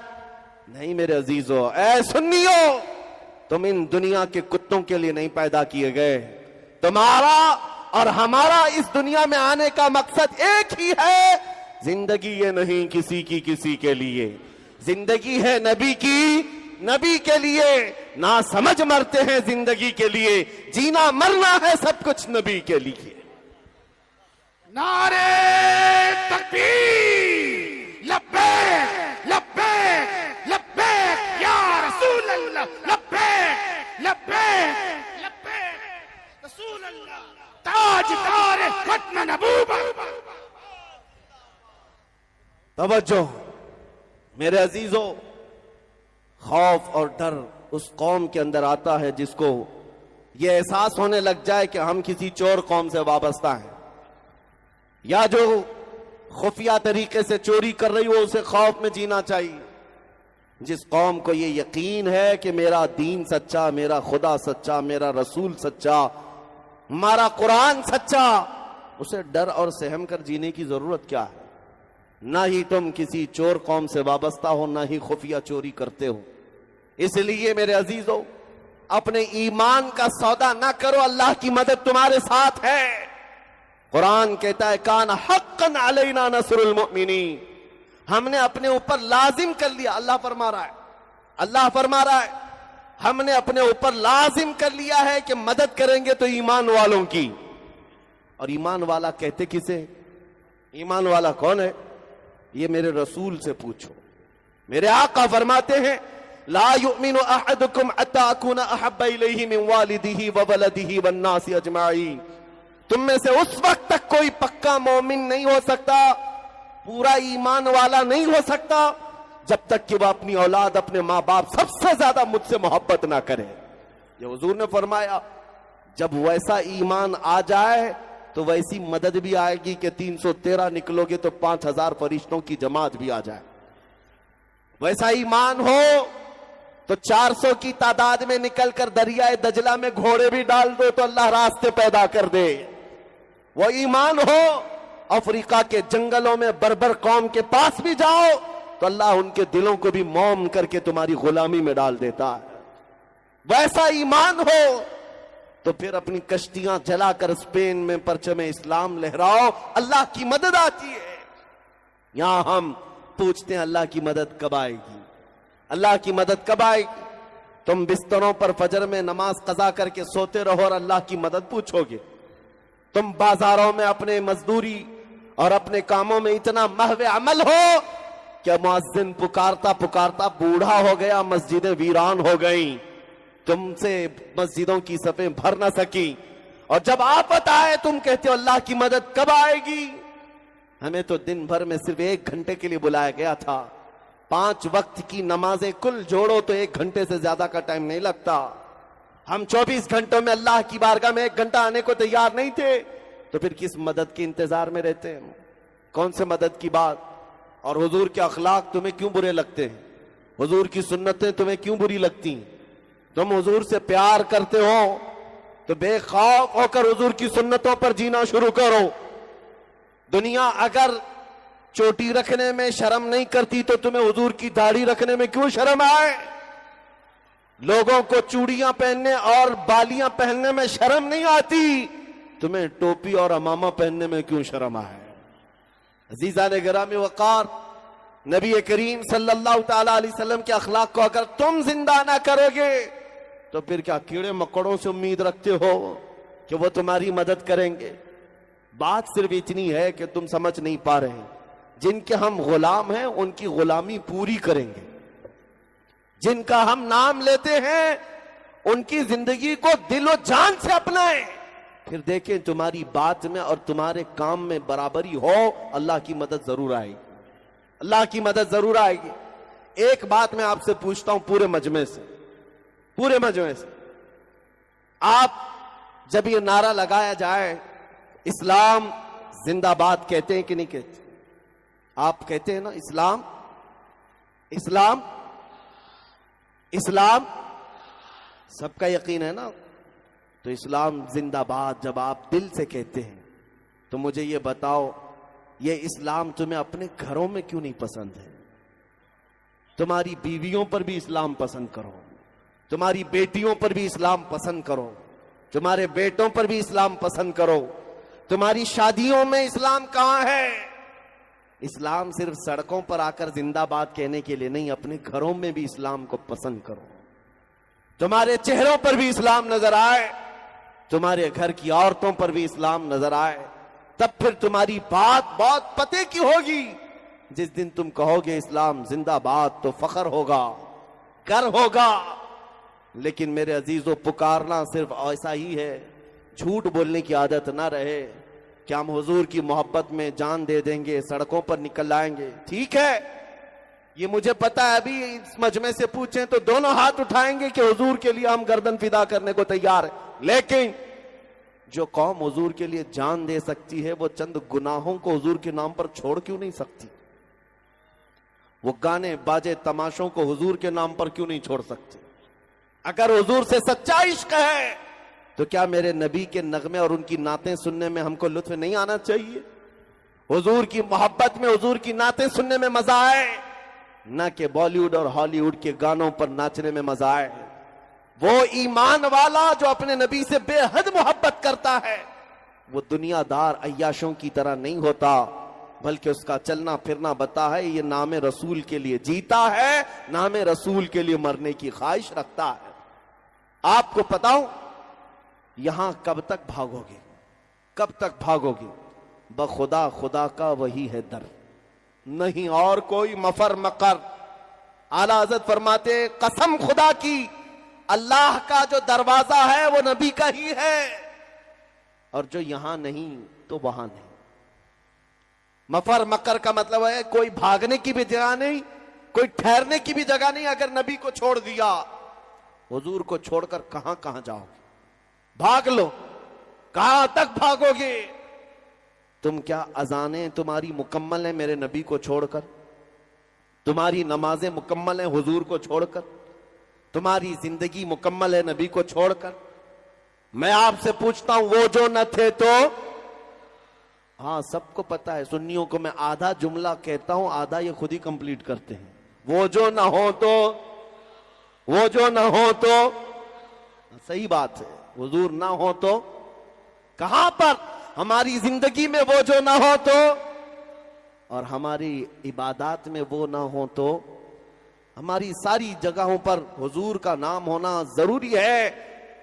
نہیں میرے عزیزو، اے سنیو، تم ان دنیا کے کتوں کے لیے نہیں پیدا کیے گئے، تمہارا اور ہمارا اس دنیا میں آنے کا مقصد ایک ہی ہے، زندگی یہ نہیں کسی کی کسی کے لیے، زندگی ہے نبی کی، نبی کے لیے، نہ سمجھ مرتے ہیں زندگی کے لیے، جینا مرنا ہے سب کچھ نبی کے لیے۔ نعرے تکبیر، لبیک لبیک لبیک یا رسول اللہ، لبیک لبیک لبیک رسول اللہ، تاجدار ختم نبوت۔ توجہ میرے عزیزو، خوف اور ڈر اس قوم کے اندر آتا ہے جس کو یہ احساس ہونے لگ جائے کہ ہم کسی چور قوم سے وابستہ ہیں، یا جو خفیہ طریقے سے چوری کر رہی ہو اسے خوف میں جینا چاہیے۔ جس قوم کو یہ یقین ہے کہ میرا دین سچا، میرا خدا سچا، میرا رسول سچا، ہمارا قرآن سچا، اسے ڈر اور سہم کر جینے کی ضرورت کیا ہے؟ نہ ہی تم کسی چور قوم سے وابستہ ہو، نہ ہی خفیہ چوری کرتے ہو۔ اس لیے میرے عزیزو، اپنے ایمان کا سودا نہ کرو، اللہ کی مدد تمہارے ساتھ ہے۔ قرآن کہتا ہے کان حقا علینا نصر المؤمنین، ہم نے اپنے اوپر لازم کر لیا، اللہ فرما رہا ہے ہم نے اپنے اوپر لازم کر لیا ہے کہ مدد کریں گے تو ایمان والوں کی۔ اور ایمان والا کہتے کسے؟ ایمان والا کون ہے؟ یہ میرے رسول سے پوچھو۔ میرے آقا فرماتے ہیں لا یؤمن احدکم حتی اکون احب الیہ من والدہ وولدہ والناس اجمعین، تم میں سے اس وقت تک کوئی پکا مومن نہیں ہو سکتا، پورا ایمان والا نہیں ہو سکتا، جب تک کہ وہ اپنی اولاد، اپنے ماں باپ سب سے زیادہ مجھ سے محبت نہ کرے۔ یہ حضور نے فرمایا جب ویسا ایمان آ جائے تو ویسی مدد بھی آئے گی کہ 313 نکلو گے تو 5000 فرشتوں کی جماعت بھی آ جائے۔ ویسا ایمان ہو تو 400 کی تعداد میں نکل کر دریائے دجلہ میں گھوڑے بھی ڈال دو تو اللہ راستے پیدا کر دے۔ وہ ایمان ہو افریقہ کے جنگلوں میں بربر قوم کے پاس بھی جاؤ تو اللہ ان کے دلوں کو بھی موم کر کے تمہاری غلامی میں ڈال دیتا ہے۔ ویسا ایمان ہو تو پھر اپنی کشتیاں جلا کر اسپین میں پرچم اسلام لہراؤ، اللہ کی مدد آتی ہے۔ یہاں ہم پوچھتے ہیں اللہ کی مدد کب آئے گی، اللہ کی مدد کب آئے گی؟ تم بستروں پر فجر میں نماز قضا کر کے سوتے رہو اور اللہ کی مدد پوچھو گے؟ تم بازاروں میں اپنے مزدوری اور اپنے کاموں میں اتنا محو عمل ہو کہ مؤذن پکارتا پکارتا بوڑھا ہو گیا، مسجدیں ویران ہو گئیں، تم سے مسجدوں کی صفیں بھر نہ سکی، اور جب آفت آئے تم کہتے ہو اللہ کی مدد کب آئے گی؟ ہمیں تو دن بھر میں صرف 1 گھنٹے کے لیے بلایا گیا تھا، 5 وقت کی نمازیں کل جوڑو تو 1 گھنٹے سے زیادہ کا ٹائم نہیں لگتا۔ ہم 24 گھنٹوں میں اللہ کی بارگاہ میں 1 گھنٹہ آنے کو تیار نہیں تھے، تو پھر کس مدد کے انتظار میں رہتے ہیں؟ کون سے مدد کی بات؟ اور حضور کے اخلاق تمہیں کیوں برے لگتے ہیں؟ حضور کی سنتیں تمہیں کیوں بری لگتی ہیں؟ تم حضور سے پیار کرتے ہو تو بے خوف ہو کر حضور کی سنتوں پر جینا شروع کرو۔ دنیا اگر چوٹی رکھنے میں شرم نہیں کرتی تو تمہیں حضور کی داڑھی رکھنے میں کیوں شرم آئے؟ لوگوں کو چوڑیاں پہننے اور بالیاں پہننے میں شرم نہیں آتی، تمہیں ٹوپی اور امامہ پہننے میں کیوں شرم آئے؟ عزیزان گرامی وقار، نبی کریم صلی اللہ تعالی علیہ وسلم کے اخلاق کو اگر تم زندہ نہ کرو گے تو پھر کیا کیڑے مکوڑوں سے امید رکھتے ہو کہ وہ تمہاری مدد کریں گے؟ بات صرف اتنی ہے کہ تم سمجھ نہیں پا رہے ہیں، جن کے ہم غلام ہیں ان کی غلامی پوری کریں گے، جن کا ہم نام لیتے ہیں ان کی زندگی کو دل و جان سے اپنائیں، پھر دیکھیں تمہاری بات میں اور تمہارے کام میں برابری ہو، اللہ کی مدد ضرور آئے گی، اللہ کی مدد ضرور آئے گی۔ ایک بات میں آپ سے پوچھتا ہوں پورے مجمع سے، آپ جب یہ نعرہ لگایا جائے اسلام زندہ باد کہتے ہیں کہ نہیں کہتے؟ آپ کہتے ہیں نا اسلام اسلام اسلام، سب کا یقین ہے نا؟ تو اسلام زندہ باد جب آپ دل سے کہتے ہیں تو مجھے یہ بتاؤ، یہ اسلام تمہیں اپنے گھروں میں کیوں نہیں پسند ہے؟ تمہاری بیویوں پر بھی اسلام پسند کرو، تمہاری بیٹیوں پر بھی اسلام پسند کرو، تمہارے بیٹوں پر بھی اسلام پسند کرو، تمہاری شادیوں میں اسلام کہاں ہے؟ اسلام صرف سڑکوں پر آ کر زندہ باد کہنے کے لیے نہیں، اپنے گھروں میں بھی اسلام کو پسند کرو۔ تمہارے چہروں پر بھی اسلام نظر آئے، تمہارے گھر کی عورتوں پر بھی اسلام نظر آئے، تب پھر تمہاری بات بہت پتے کی ہوگی۔ جس دن تم کہو گے اسلام زندہ باد تو فخر ہوگا، گر ہوگا۔ لیکن میرے عزیزوں، پکارنا صرف ایسا ہی ہے، جھوٹ بولنے کی عادت نہ رہے کہ ہم حضور کی محبت میں جان دے دیں گے، سڑکوں پر نکل آئیں گے۔ ٹھیک ہے، یہ مجھے پتا ہے، ابھی اس مجمع سے پوچھیں تو دونوں ہاتھ اٹھائیں گے کہ حضور کے لیے ہم گردن فدا کرنے کو تیار ہیں۔ لیکن جو قوم حضور کے لیے جان دے سکتی ہے، وہ چند گناہوں کو حضور کے نام پر چھوڑ کیوں نہیں سکتی؟ وہ گانے باجے تماشوں کو حضور کے نام پر کیوں نہیں چھوڑ سکتے؟ اگر حضور سے سچا عشق ہے تو کیا میرے نبی کے نغمے اور ان کی نعتیں سننے میں ہم کو لطف نہیں آنا چاہیے؟ حضور کی محبت میں حضور کی نعتیں سننے میں مزہ آئے، نہ کہ بالی ووڈ اور ہالی ووڈ کے گانوں پر ناچنے میں مزہ آئے۔ وہ ایمان والا جو اپنے نبی سے بے حد محبت کرتا ہے، وہ دنیا دار عیاشوں کی طرح نہیں ہوتا، بلکہ اس کا چلنا پھرنا بتا ہے یہ نام رسول کے لیے جیتا ہے، نام رسول کے لیے مرنے کی خواہش رکھتا ہے۔ آپ کو بتاؤں یہاں کب تک بھاگو گے؟ کب تک بھاگو گے؟ بخدا خدا کا وہی ہے در، نہیں اور کوئی مفر مقر۔ اعلیٰ حضرت فرماتے قسم خدا کی، اللہ کا جو دروازہ ہے وہ نبی کا ہی ہے، اور جو یہاں نہیں تو وہاں نہیں۔ مفر مقر کا مطلب ہے کوئی بھاگنے کی بھی جگہ نہیں، کوئی ٹھہرنے کی بھی جگہ نہیں۔ اگر نبی کو چھوڑ دیا، حضور کو چھوڑ کر کہاں کہاں جاؤ گے؟ بھاگ لو، کہاں تک بھاگو گے؟ تم کیا اذانیں تمہاری مکمل ہیں میرے نبی کو چھوڑ کر؟ تمہاری نمازیں مکمل ہیں حضور کو چھوڑ کر؟ تمہاری زندگی مکمل ہے نبی کو چھوڑ کر؟ میں آپ سے پوچھتا ہوں، وہ جو نہ تھے تو؟ ہاں سب کو پتا ہے، سنیوں کو میں آدھا جملہ کہتا ہوں، آدھا یہ خود ہی کمپلیٹ کرتے ہیں۔ وہ جو نہ ہو تو، وہ جو نہ ہو تو، صحیح بات ہے، حضور نہ ہو تو کہاں پر؟ ہماری زندگی میں وہ جو نہ ہو تو، اور ہماری عبادات میں وہ نہ ہو تو، ہماری ساری جگہوں پر حضور کا نام ہونا ضروری ہے۔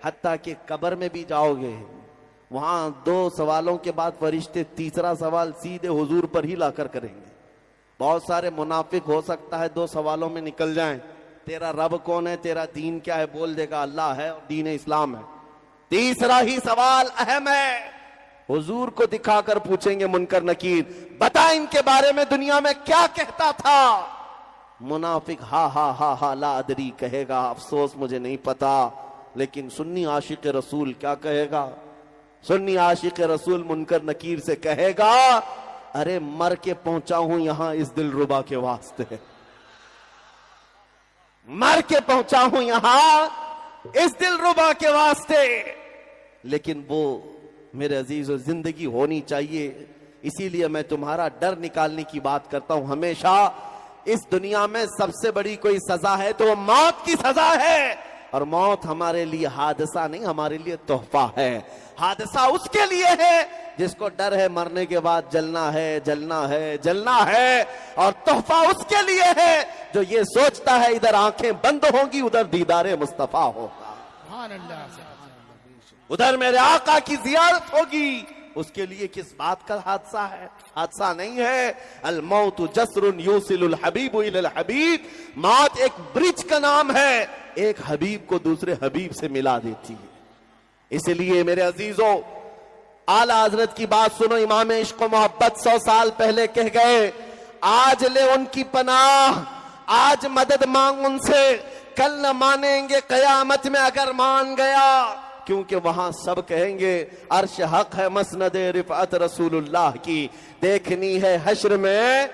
حتیٰ کہ قبر میں بھی جاؤ گے، وہاں 2 سوالوں کے بعد فرشتے تیسرا سوال سیدھے حضور پر ہی لا کر کریں گے۔ بہت سارے منافق ہو سکتا ہے 2 سوالوں میں نکل جائیں، تیرا رب کون ہے، تیرا دین کیا ہے، بول دے گا اللہ ہے اور دین اسلام ہے۔ تیسرا ہی سوال اہم ہے، حضور کو دکھا کر پوچھیں گے منکر نکیر، بتا ان کے بارے میں دنیا میں کیا کہتا تھا؟ منافق ہا ہا ہا ہا لا ادری کہے گا، افسوس مجھے نہیں پتا۔ لیکن سنی عاشق رسول کیا کہے گا؟ سنی عاشق رسول منکر نکیر سے کہے گا، ارے مر کے پہنچا ہوں یہاں اس دل ربا کے واسطے، مر کے پہنچا ہوں یہاں اس دل ربا کے واسطے۔ لیکن وہ میرے عزیزو زندگی ہونی چاہیے۔ اسی لیے میں تمہارا ڈر نکالنے کی بات کرتا ہوں ہمیشہ۔ اس دنیا میں سب سے بڑی کوئی سزا ہے تو وہ موت کی سزا ہے، اور موت ہمارے لیے حادثہ نہیں، ہمارے لیے تحفہ ہے۔ حادثہ اس کے لیے ہے جس کو ڈر ہے مرنے کے بعد جلنا ہے، جلنا ہے، جلنا ہے، اور تحفہ اس کے لیے ہے جو یہ سوچتا ہے ادھر آنکھیں بند ہوں گی، ادھر دیدار مصطفیٰ ہوگا، ادھر میرے آقا کی زیارت ہوگی۔ اس کے لیے کس بات کا حادثہ ہے؟ حادثہ نہیں ہے۔ الموت جسر یوصل الحبیب الی الحبیب، موت ایک برج کا نام ہے، ایک حبیب کو دوسرے حبیب سے ملا دیتی ہے۔ اس لیے میرے عزیزوں، اعلیٰ حضرت کی بات سنو، امام عشق و محبت 100 سال پہلے کہہ گئے، آج لے ان کی پناہ، آج مدد مانگ ان سے، کل نہ مانیں گے قیامت میں اگر مان گیا، کیونکہ وہاں سب کہیں گے عرش حق ہے مسند رفعت رسول اللہ کی، دیکھنی ہے حشر میں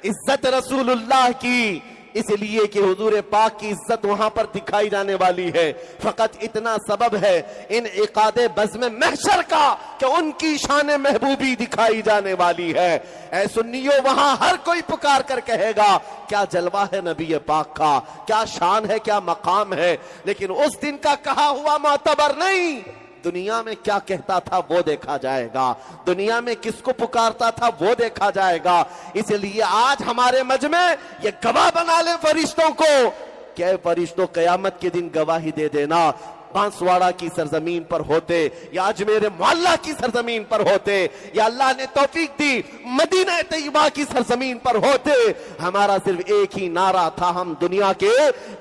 عزت رسول اللہ کی، اس لیے کہ حضور پاک کی عزت وہاں پر دکھائی جانے والی ہے۔ فقط اتنا سبب ہے انعقاد بزم محشر کا کہ ان کی شان محبوبی دکھائی جانے والی ہے۔ اے سنیو، وہاں ہر کوئی پکار کر کہے گا کیا جلوہ ہے نبی پاک کا، کیا شان ہے، کیا مقام ہے، لیکن اس دن کا کہا ہوا معتبر نہیں۔ دنیا میں کیا کہتا تھا وہ دیکھا جائے گا، دنیا میں کس کو پکارتا تھا وہ دیکھا جائے گا۔ اس لیے آج ہمارے مجمع یہ گواہ بنا لے فرشتوں کو کہ اے فرشتوں، قیامت کے دن گواہی دے دینا، بانسواڑہ کی سرزمین پر ہوتے یا اجمیر معلیٰ کی سرزمین پر ہوتے یا اللہ نے توفیق دی مدینہ طیبہ کی سرزمین پر ہوتے، ہمارا صرف ایک ہی نعرہ تھا، ہم دنیا کے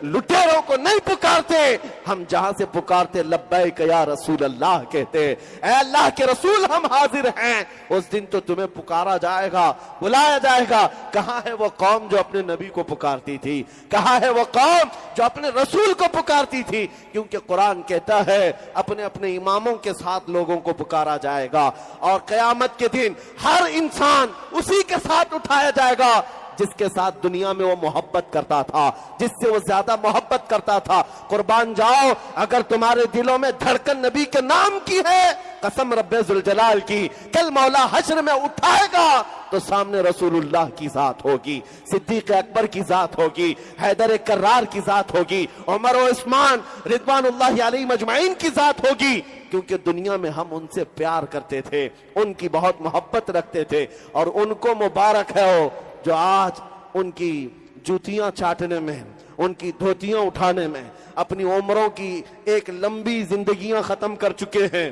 لٹیروں کو نہیں پکارتے، ہم جہاں سے پکارتے لبیک یا رسول اللہ کہتے، اے اللہ کے رسول ہم حاضر ہیں۔ اس دن تو تمہیں پکارا جائے گا، بلایا جائے گا۔ کہاں ہے وہ قوم جو اپنے نبی کو پکارتی تھی؟ کہاں ہے وہ قوم جو اپنے رسول کو پکارتی تھی؟ کیونکہ قرآن کہتا ہے اپنے اپنے اماموں کے ساتھ لوگوں کو پکارا جائے گا، اور قیامت کے دن ہر انسان اسی کے ساتھ اٹھایا جائے گا جس کے ساتھ دنیا میں وہ محبت کرتا تھا، جس سے وہ زیادہ محبت کرتا تھا۔ قربان جاؤ، اگر تمہارے دلوں میں دھڑکن نبی کے نام کی ہے، قسم رب ذوالجلال کی، کل مولا حشر میں اٹھائے گا تو سامنے رسول اللہ کی ذات ہوگی، صدیق اکبر کی ذات ہوگی، حیدر کرار کی ذات ہوگی، عمر و عثمان رضوان اللہ علیہ مجمعین کی ذات ہوگی، کیونکہ دنیا میں ہم ان سے پیار کرتے تھے، ان کی بہت محبت رکھتے تھے، اور ان کو مبارک ہے ہو جو آج ان کی جوتیاں چاٹنے میں، ان کی دھوتیاں اٹھانے میں اپنی عمروں کی ایک لمبی زندگیاں ختم کر چکے ہیں۔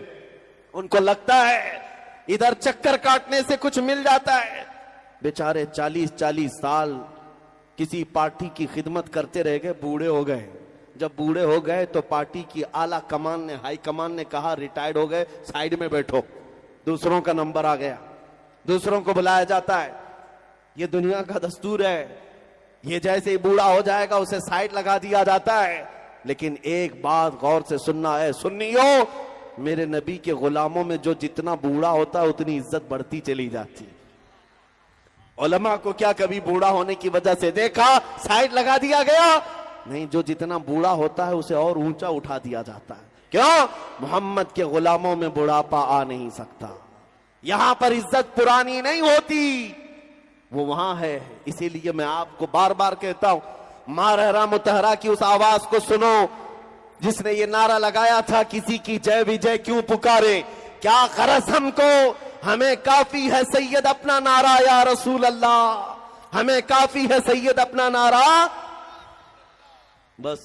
ان کو لگتا ہے ادھر چکر کاٹنے سے کچھ مل جاتا ہے، بیچارے 40 سال کسی پارٹی کی خدمت کرتے رہ گئے، بوڑھے ہو گئے۔ جب بوڑھے ہو گئے تو پارٹی کی اعلیٰ کمان نے، ہائی کمان نے کہا ریٹائرڈ ہو گئے، سائیڈ میں بیٹھو، دوسروں کا نمبر آ گیا، دوسروں کو بلایا جاتا ہے۔ یہ دنیا کا دستور ہے، یہ جیسے ہی بوڑھا ہو جائے گا اسے سائیڈ لگا دیا جاتا ہے۔ لیکن ایک بات غور سے سننا ہے سنیو، میرے نبی کے غلاموں میں جو جتنا بوڑھا ہوتا ہے اتنی عزت بڑھتی چلی جاتی۔ علماء کو کیا کبھی بوڑھا ہونے کی وجہ سے دیکھا سائیڈ لگا دیا گیا؟ نہیں، جو جتنا بوڑھا ہوتا ہے اسے اور اونچا اٹھا دیا جاتا ہے۔ کیوں؟ محمد کے غلاموں میں بڑھاپا آ نہیں سکتا، یہاں پر عزت پرانی نہیں ہوتی، وہ وہاں ہے۔ اسی لیے میں آپ کو بار بار کہتا ہوں، ماں رحرا متحرہ کی اس آواز کو سنو جس نے یہ نعرہ لگایا تھا، کسی کی جے وجے کیوں پکارے، کیا غرض ہم کو، ہمیں کافی ہے سید اپنا نعرہ یا رسول اللہ، ہمیں کافی ہے سید اپنا نعرہ۔ بس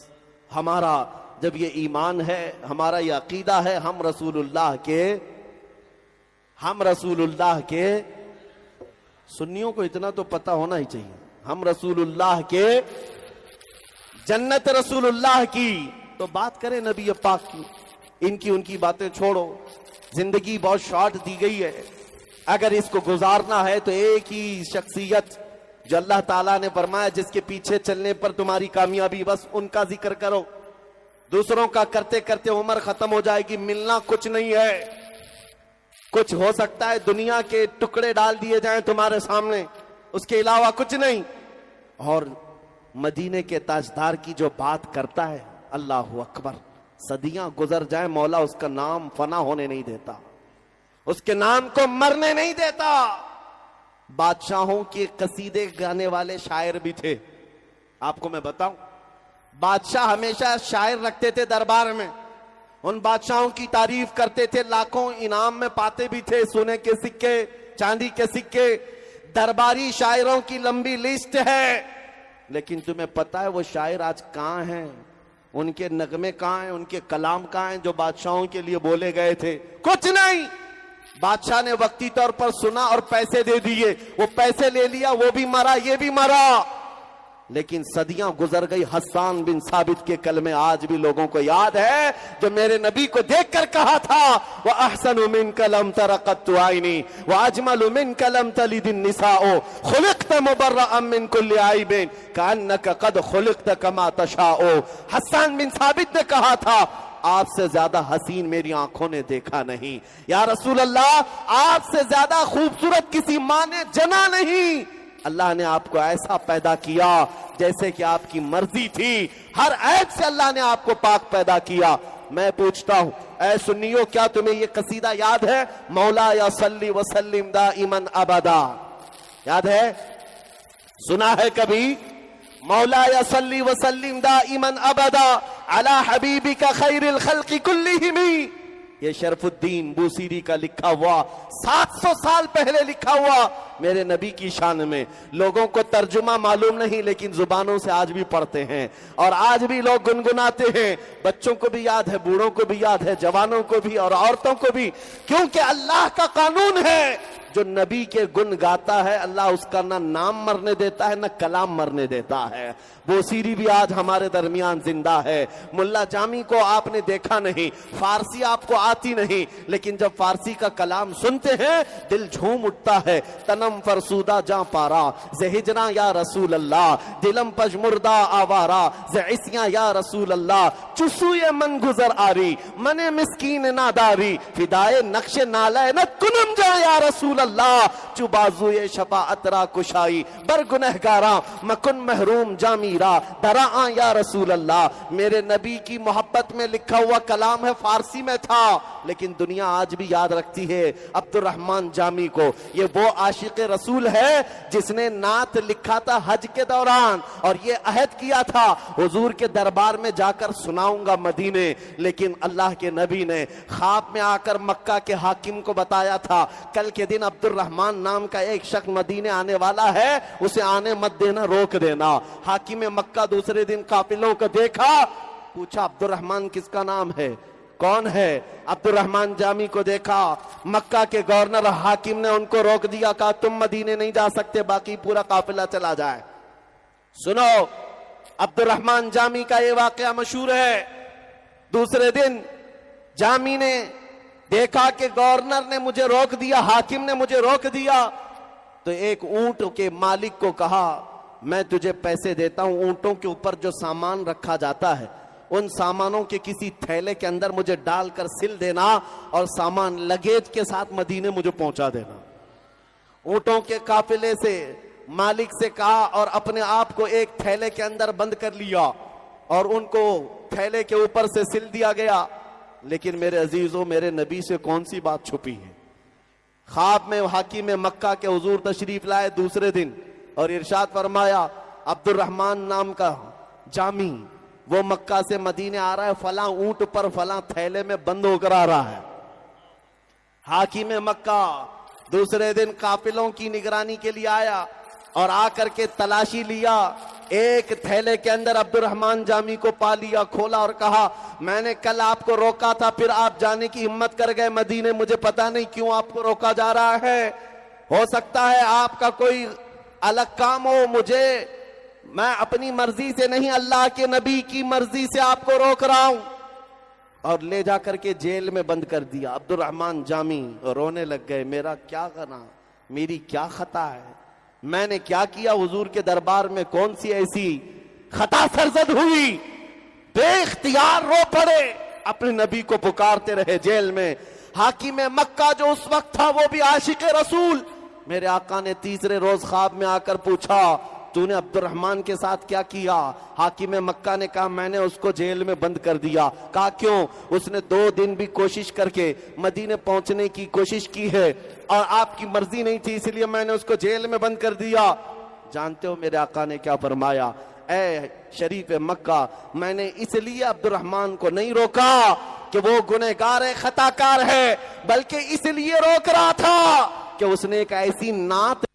ہمارا جب یہ ایمان ہے، ہمارا یہ عقیدہ ہے، ہم رسول اللہ کے سنیوں کو اتنا تو پتہ ہونا ہی چاہیے، ہم رسول اللہ کے، جنت رسول اللہ کی۔ تو بات کریں نبی پاک کی، ان کی باتیں چھوڑو، زندگی بہت شارٹ دی گئی ہے، اگر اس کو گزارنا ہے تو ایک ہی شخصیت جو اللہ تعالیٰ نے فرمایا جس کے پیچھے چلنے پر تمہاری کامیابی، بس ان کا ذکر کرو۔ دوسروں کا کرتے کرتے عمر ختم ہو جائے گی، ملنا کچھ نہیں ہے، کچھ ہو سکتا ہے دنیا کے ٹکڑے ڈال دیے جائیں تمہارے سامنے، اس کے علاوہ کچھ نہیں۔ اور مدینے کے تاجدار کی جو بات کرتا ہے، اللہ اکبر، صدیاں گزر جائیں مولا اس کا نام فنا ہونے نہیں دیتا، اس کے نام کو مرنے نہیں دیتا۔ بادشاہوں کے قصیدے گانے والے شاعر بھی تھے، آپ کو میں بتاؤں، بادشاہ ہمیشہ شاعر رکھتے تھے دربار میں، ان بادشاہوں کی تعریف کرتے تھے، لاکھوں انعام میں پاتے بھی تھے، سونے کے سکے، چاندی کے سکے، درباری شاعروں کی لمبی لسٹ ہے۔ لیکن تمہیں پتا ہے وہ شاعر آج کہاں ہیں؟ ان کے نغمے کہاں ہیں؟ ان کے کلام کہاں ہیں جو بادشاہوں کے لیے بولے گئے تھے؟ کچھ نہیں۔ بادشاہ نے وقتی طور پر سنا اور پیسے دے دیے، وہ پیسے لے لیا، وہ بھی مرا، یہ بھی مرا۔ لیکن صدیاں گزر گئی، حسان بن ثابت کے کلمے آج بھی لوگوں کو یاد ہے، جو میرے نبی کو دیکھ کر کہا تھا، وَأَحْسَنُ مِنْكَ لَمْ تَرَ قَطُّ عَيْنِي وَأَجْمَلُ مِنْكَ لَمْ تَلِدِ النِّسَاءُ خُلِقْتَ مُبَرَّأً مِنْ كُلِّ عَيْبٍ كَأَنَّكَ قَدْ خُلِقْتَ كَمَا تَشَاءُ۔ حسان بن ثابت نے کہا تھا، آپ سے زیادہ حسین میری آنکھوں نے دیکھا نہیں، یا رسول اللہ آپ سے زیادہ خوبصورت کسی ماں نے جنا نہیں، اللہ نے آپ کو ایسا پیدا کیا جیسے کہ آپ کی مرضی تھی، ہر عیب سے اللہ نے آپ کو پاک پیدا کیا۔ میں پوچھتا ہوں اے سنیو، کیا تمہیں یہ قصیدہ یاد ہے؟ مولا یا صلی وسلم دائما ابدا، یاد ہے؟ سنا ہے کبھی؟ مولا یا صلی وسلم دائما ابدا علی حبیبک خیر الخلق کلہم، یہ شرف الدین بوسیری کا لکھا ہوا 700 سال پہلے لکھا ہوا میرے نبی کی شان میں۔ لوگوں کو ترجمہ معلوم نہیں لیکن زبانوں سے آج بھی پڑھتے ہیں اور آج بھی لوگ گنگناتے ہیں، بچوں کو بھی یاد ہے، بوڑھوں کو بھی یاد ہے، جوانوں کو بھی اور عورتوں کو بھی، کیونکہ اللہ کا قانون ہے جو نبی کے گن گاتا ہے اللہ اس کا نہ نام مرنے دیتا ہے نہ کلام مرنے دیتا ہے۔ بوسیری بھی آج ہمارے درمیان زندہ ہے۔ ملا جامی کو آپ نے دیکھا نہیں، فارسی آپ کو آتی نہیں، لیکن جب فارسی کا کلام سنتے ہیں دل جھوم اٹھتا ہے۔ تنم فرسودہ جاں پارا زہجنا یا رسول اللہ، دلم پجمردہ آوارا زعسیاں یا رسول اللہ، چسوئے من گزر آری من مسکین ناداری، فدائے نقش نالینت کنم جا یا رسول اللہ، چو بازوئے شفاعت را کشائی بر گنہگاراں مکن محروم جامی را دراں یا رسول اللہ۔ میرے نبی کی محبت میں لکھا ہوا کلام ہے، فارسی میں تھا لیکن دنیا آج بھی یاد رکھتی ہے عبد الرحمن جامی کو۔ یہ وہ عاشق رسول ہے جس نے نعت لکھا تھا حج کے دوران اور یہ عہد کیا تھا حضور کے دربار میں جا کر سناؤں گا مدینے، لیکن اللہ کے نبی نے خواب میں آ کر مکہ کے حاکم کو بتایا تھا کل کے دن عبد الرحمن نام کا ایک شخص مدینے آنے والا ہے، اسے آنے مت دینا، روک دینا۔ حاکم مکہ دوسرے دن قافلوں کو دیکھا، پوچھا عبد الرحمن کس کا نام ہے، کون ہے؟ عبد الرحمن جامی کو دیکھا، مکہ کے گورنر حاکم نے ان کو روک دیا، کہا تم مدینے نہیں جا سکتے، باقی پورا قافلہ چلا جائے۔ سنو عبد الرحمن جامی کا یہ واقعہ مشہور ہے۔ دوسرے دن جامی نے دیکھا کہ گورنر نے مجھے روک دیا، حاکم نے مجھے روک دیا، تو ایک اونٹ کے مالک کو کہا میں تجھے پیسے دیتا ہوں، اونٹوں کے اوپر جو سامان رکھا جاتا ہے ان سامانوں کے کسی تھیلے کے اندر مجھے ڈال کر سل دینا اور سامان لگیج کے ساتھ مدینے مجھے پہنچا دینا۔ اونٹوں کے قافلے سے مالک سے کہا اور اپنے آپ کو ایک تھیلے کے اندر بند کر لیا اور ان کو تھیلے کے اوپر سے سل دیا گیا۔ لیکن میرے عزیزوں، میرے نبی سے کون سی بات چھپی ہے؟ خواب میں حاکم مکہ کے حضور تشریف لائے دوسرے دن اور ارشاد فرمایا عبد الرحمن نام کا جامی وہ مکہ سے مدینے آ رہا ہے، فلاں اونٹ پر فلاں تھیلے میں بند ہو کر آ رہا ہے۔ حاکم مکہ دوسرے دن قافلوں کی نگرانی کے لیے آیا اور آ کر کے تلاشی لیا، ایک تھیلے کے اندر عبد الرحمن جامی کو پا لیا، کھولا اور کہا میں نے کل آپ کو روکا تھا، پھر آپ جانے کی ہمت کر گئے مدینے، مجھے پتا نہیں کیوں آپ کو روکا جا رہا ہے، ہو سکتا ہے آپ کا کوئی الگ کام ہو، میں اپنی مرضی سے نہیں اللہ کے نبی کی مرضی سے آپ کو روک رہا ہوں، اور لے جا کر کے جیل میں بند کر دیا۔ عبد الرحمن جامی رونے لگ گئے، میرا کیا گناہ، میری کیا خطا ہے، میں نے کیا کیا، حضور کے دربار میں کون سی ایسی خطا سرزد ہوئی؟ بے اختیار رو پڑے، اپنے نبی کو پکارتے رہے جیل میں۔ حاکم مکہ جو اس وقت تھا وہ بھی عاشق رسول، میرے آقا نے تیسرے روز خواب میں آ کر پوچھا تو نے عبد الرحمن کے ساتھ کیا کیا؟ حاکم مکہ نے کہا میں نے اس کو جیل میں بند کر دیا۔ کہا کیوں؟ اس نے 2 دن بھی کوشش کر کے مدینے پہنچنے کی کوشش کی ہے اور آپ کی مرضی نہیں تھی، اس لیے میں نے اس کو جیل میں بند کر دیا۔ جانتے ہو میرے آقا نے کیا فرمایا؟ اے شریف مکہ، میں نے اس لیے عبد الرحمن کو نہیں روکا کہ وہ گنہگار ہے، خطا کار ہے، بلکہ اس لیے روک رہا تھا کہ اس نے ایک ایسی نعت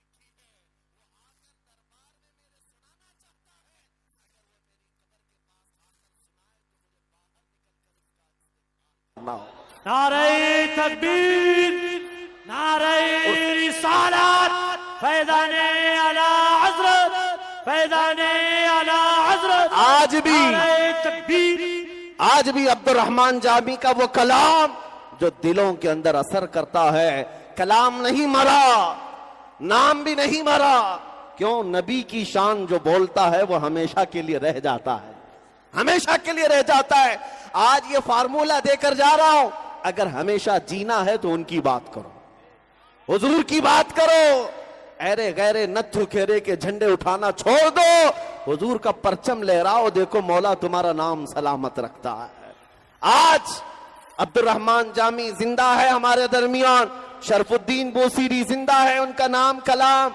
نعرہ تکبیر، نعرہ رسالت، فیضان اعلی حضرت، فیضان اعلی حضرت۔ آج بھی عبد الرحمن جامی کا وہ کلام جو دلوں کے اندر اثر کرتا ہے، کلام نہیں مرا، نام بھی نہیں مرا، کیوں؟ نبی کی شان جو بولتا ہے وہ ہمیشہ کے لیے رہ جاتا ہے۔ ہمیشہ کے لیے رہ جاتا ہے. آج یہ فارمولا دے کر جا رہا ہوں, اگر ہمیشہ جینا ہے تو ان کی بات کرو, حضور کی بات کرو. ایرے غیرے نتھو کھیرے کے جھنڈے اٹھانا چھوڑ دو, حضور کا پرچم لہراؤ, دیکھو مولا تمہارا نام سلامت رکھتا ہے. آج عبد الرحمن جامی زندہ ہے ہمارے درمیان, شرف الدین بوسیری زندہ ہے, ان کا نام کلام.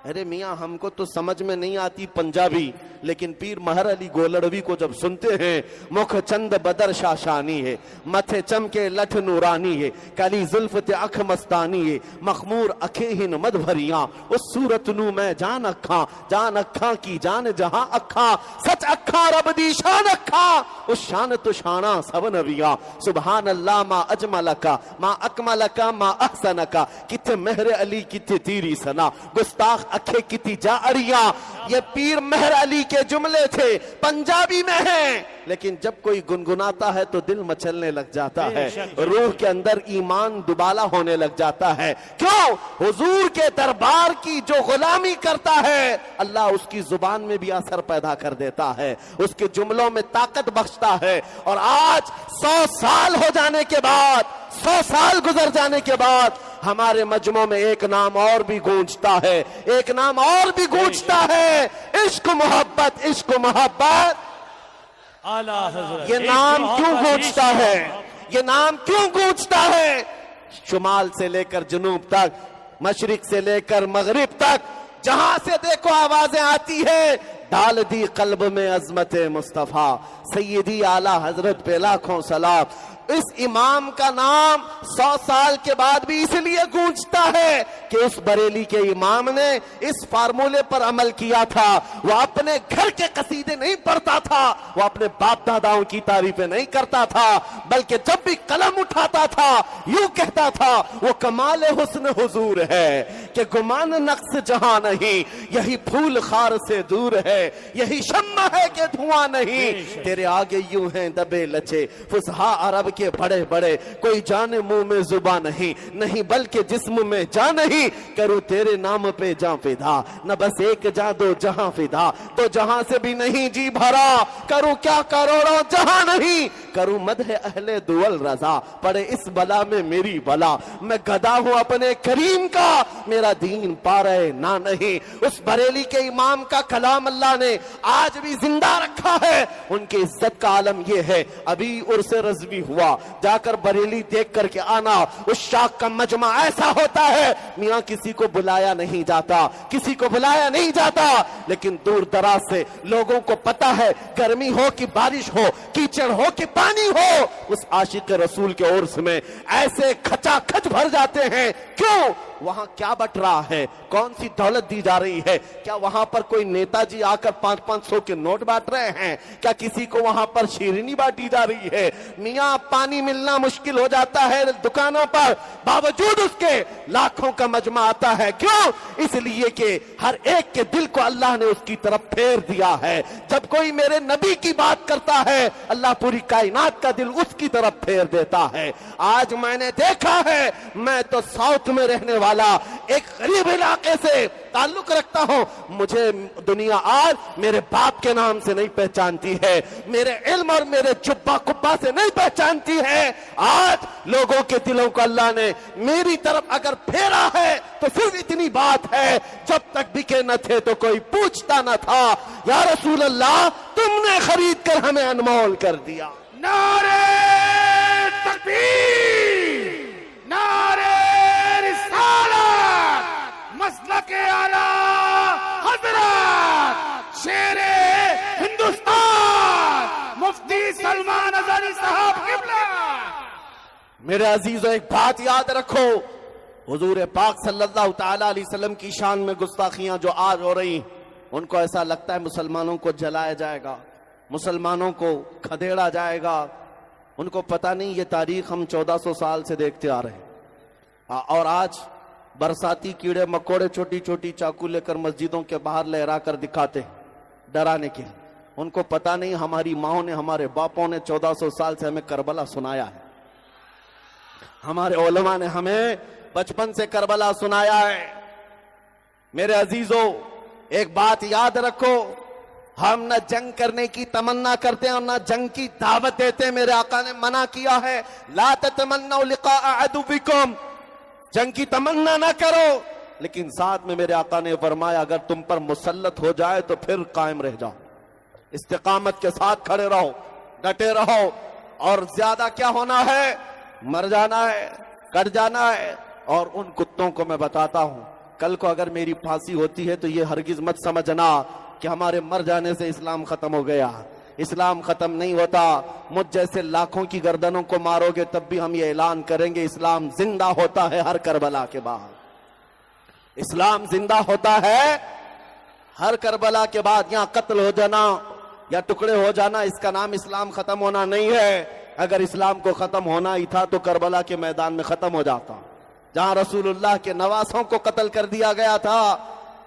ارے میاں ہم کو تو سمجھ میں نہیں آتی پنجابی, لیکن پیر مہر علی گولڑوی کو جب سنتے ہیں, مکھ چند بدر شاشانی ہے, متھے چمکے لٹھ نورانی ہے, کلی زلف تے اکھ مستانی ہے, مخمور اکھے ہن مد بھریاں, اس صورت نو میں جان اکھاں کی جان جہاں اکھاں, سچ اکھاں رب دی شان اکھاں, اس شان تو شاناں سب نبیاں. سبحان اللہ ما اجملکا ما اکملکا ما احسنکا, کتھے مہر علی کتھے تیری سنا, گستاخ اکھے کتی جا اڑیاں. یہ پیر مہر علی کے جملے تھے, پنجابی میں ہیں, لیکن جب کوئی گنگناتا ہے تو دل مچلنے لگ جاتا ہے, روح کے اندر ایمان دوبالا ہونے لگ جاتا ہے. کیوں؟ حضور کے دربار کی جو غلامی کرتا ہے, اللہ اس کی زبان میں بھی اثر پیدا کر دیتا ہے, اس کے جملوں میں طاقت بخشتا ہے. اور آج 100 سال ہو جانے کے بعد, 100 سال گزر جانے کے بعد, ہمارے مجمع میں ایک نام اور بھی گونجتا ہے, ایک نام اور بھی گونجتا ہے, عشق محبت, عشق محبت. اعلیٰ حضرت یہ نام کیوں گونجتا ہے, یہ نام کیوں گونجتا ہے؟ شمال سے لے کر جنوب تک, مشرق سے لے کر مغرب تک, جہاں سے دیکھو آوازیں آتی ہے, ڈال دی قلب میں عظمت مصطفیٰ, سیدی اعلیٰ حضرت پہ لاکھوں سلام. اس امام کا نام 100 سال کے بعد بھی اس لیے گونجتا ہے کہ اس بریلی کے امام نے اس فارمولے پر عمل کیا تھا. وہ اپنے گھر کے قصیدے نہیں پڑھتا تھا, وہ اپنے باپ داداؤں کی تعریفیں نہیں کرتا تھا, بلکہ جب بھی قلم اٹھاتا تھا یوں کہتا تھا, وہ کمال حسن حضور ہے کہ گمان نقص جہاں نہیں, یہی پھول خار سے دور ہے, یہی شمع ہے کہ دھواں نہیں, تیرے آگے یوں ہیں دبے لچے فصحا عرب کے بڑے بڑے, کوئی جانے منہ میں زبان نہیں بلکہ جسم میں جان نہیں, کروں تیرے نام پہ جاں فدا, نہ بس ایک جاں دو جہاں فدا, تو جہاں سے بھی نہیں جی بھرا, کروں کیا کروڑوں جہاں نہیں, کروں مدح اہل دول رضا, پڑے اس بلا میں میری بلا, میں گدا ہوں اپنے کریم کا, میرا دین پارے نہ نہیں. اس بریلی کے امام کا کلام اللہ نے آج بھی زندہ رکھا ہے. ان کی عزت کا عالم یہ ہے, ابھی عرس رضوی ہوا, جا کر بریلی دیکھ کر کے آنا. اس شاخ کا مجمع ایسا ہوتا ہے, میاں کسی کو بلایا نہیں جاتا, کسی کو بلایا نہیں جاتا, لیکن دور دراز سے لوگوں کو پتا ہے, گرمی ہو کہ بارش ہو, کیچڑ ہو کہ پانی ہو, اس عاشق رسول کے عرس میں ایسے کھچا کھچ بھر جاتے ہیں. کیوں؟ وہاں کیا بٹ رہا ہے, کون سی دولت دی جا رہی ہے؟ کیا وہاں پر کوئی نیتا جی آ کر 500 کے نوٹ بانٹ رہے ہیں؟ کیا کسی کو وہاں پر شیرینی بانٹی جا رہی ہے؟ میاں پانی ملنا مشکل ہو جاتا ہے دکانوں پر, باوجود اس کے لاکھوں کا مجمع آتا ہے. کیوں؟ اس لیے کہ ہر ایک کے دل کو اللہ نے اس کی طرف پھیر دیا ہے. جب کوئی میرے نبی کی بات کرتا ہے, اللہ پوری کائنات کا دل اس کی طرف پھیر دیتا ہے. آج میں نے دیکھا ہے, میں تو ساؤتھ میں رہنے والا ایک غریب علاقے سے تعلق رکھتا ہوں, مجھے دنیا آج میرے باپ کے نام سے نہیں پہچانتی ہے, میرے علم اور میرے چبا کبا سے نہیں پہچانتی ہے. آج لوگوں کے دلوں کو اللہ نے میری طرف اگر پھیرا ہے تو صرف اتنی بات ہے, جب تک بکے نہ تھے تو کوئی پوچھتا نہ تھا, یا رسول اللہ تم نے خرید کر ہمیں انمول کر دیا. نعرہ تکبیر, نعرہ رسالت, مسلک اعلیٰ حضرت شیر ہندوستان مفتی سلمان ازاری صاحب قبلہ. میرے عزیزو ایک بات یاد رکھو, حضور پاک صلی اللہ تعالی علیہ وسلم کی شان میں گستاخیاں جو آج ہو رہی, ان کو ایسا لگتا ہے مسلمانوں کو جلایا جائے گا, مسلمانوں کو کھدیڑا جائے گا. ان کو پتہ نہیں یہ تاریخ ہم 1400 سال سے دیکھتے آ رہے ہیں, اور آج برساتی کیڑے مکوڑے چھوٹی چھوٹی چاقو لے کر مسجدوں کے باہر لہرا کر دکھاتے ہیں ڈرانے کے لیے. ان کو پتہ نہیں ہماری ماؤں نے, ہمارے باپوں نے 1400 سال سے ہمیں کربلا سنایا ہے, ہمارے علماء نے ہمیں بچپن سے کربلا سنایا ہے. میرے عزیزو ایک بات یاد رکھو, ہم نہ جنگ کرنے کی تمنا کرتے ہیں اور نہ جنگ کی دعوت دیتے ہیں. میرے آقا نے منع کیا ہے لا تتمنوا لقاء عدوکم, جنگ کی تمنا نہ کرو. لیکن ساتھ میں میرے آقا نے فرمایا اگر تم پر مسلط ہو جائے تو پھر قائم رہ جاؤ, استقامت کے ساتھ کھڑے رہو, ڈٹے رہو. اور زیادہ کیا ہونا ہے, مر جانا ہے, کٹ جانا ہے. اور ان کتوں کو میں بتاتا ہوں, کل کو اگر میری پھانسی ہوتی ہے تو یہ ہرگز مت سمجھنا کہ ہمارے مر جانے سے اسلام ختم ہو گیا. اسلام ختم نہیں ہوتا. مجھ جیسے لاکھوں کی گردنوں کو مارو گے تب بھی ہم یہ اعلان کریں گے اسلام زندہ ہوتا ہے ہر کربلا کے بعد. اسلام زندہ ہوتا ہے ہر کربلا کے بعد. یہاں قتل ہو جانا یا ٹکڑے ہو جانا اس کا نام اسلام ختم ہونا نہیں ہے. اگر اسلام کو ختم ہونا ہی تھا تو کربلا کے میدان میں ختم ہو جاتا, جہاں رسول اللہ کے نواسوں کو قتل کر دیا گیا تھا.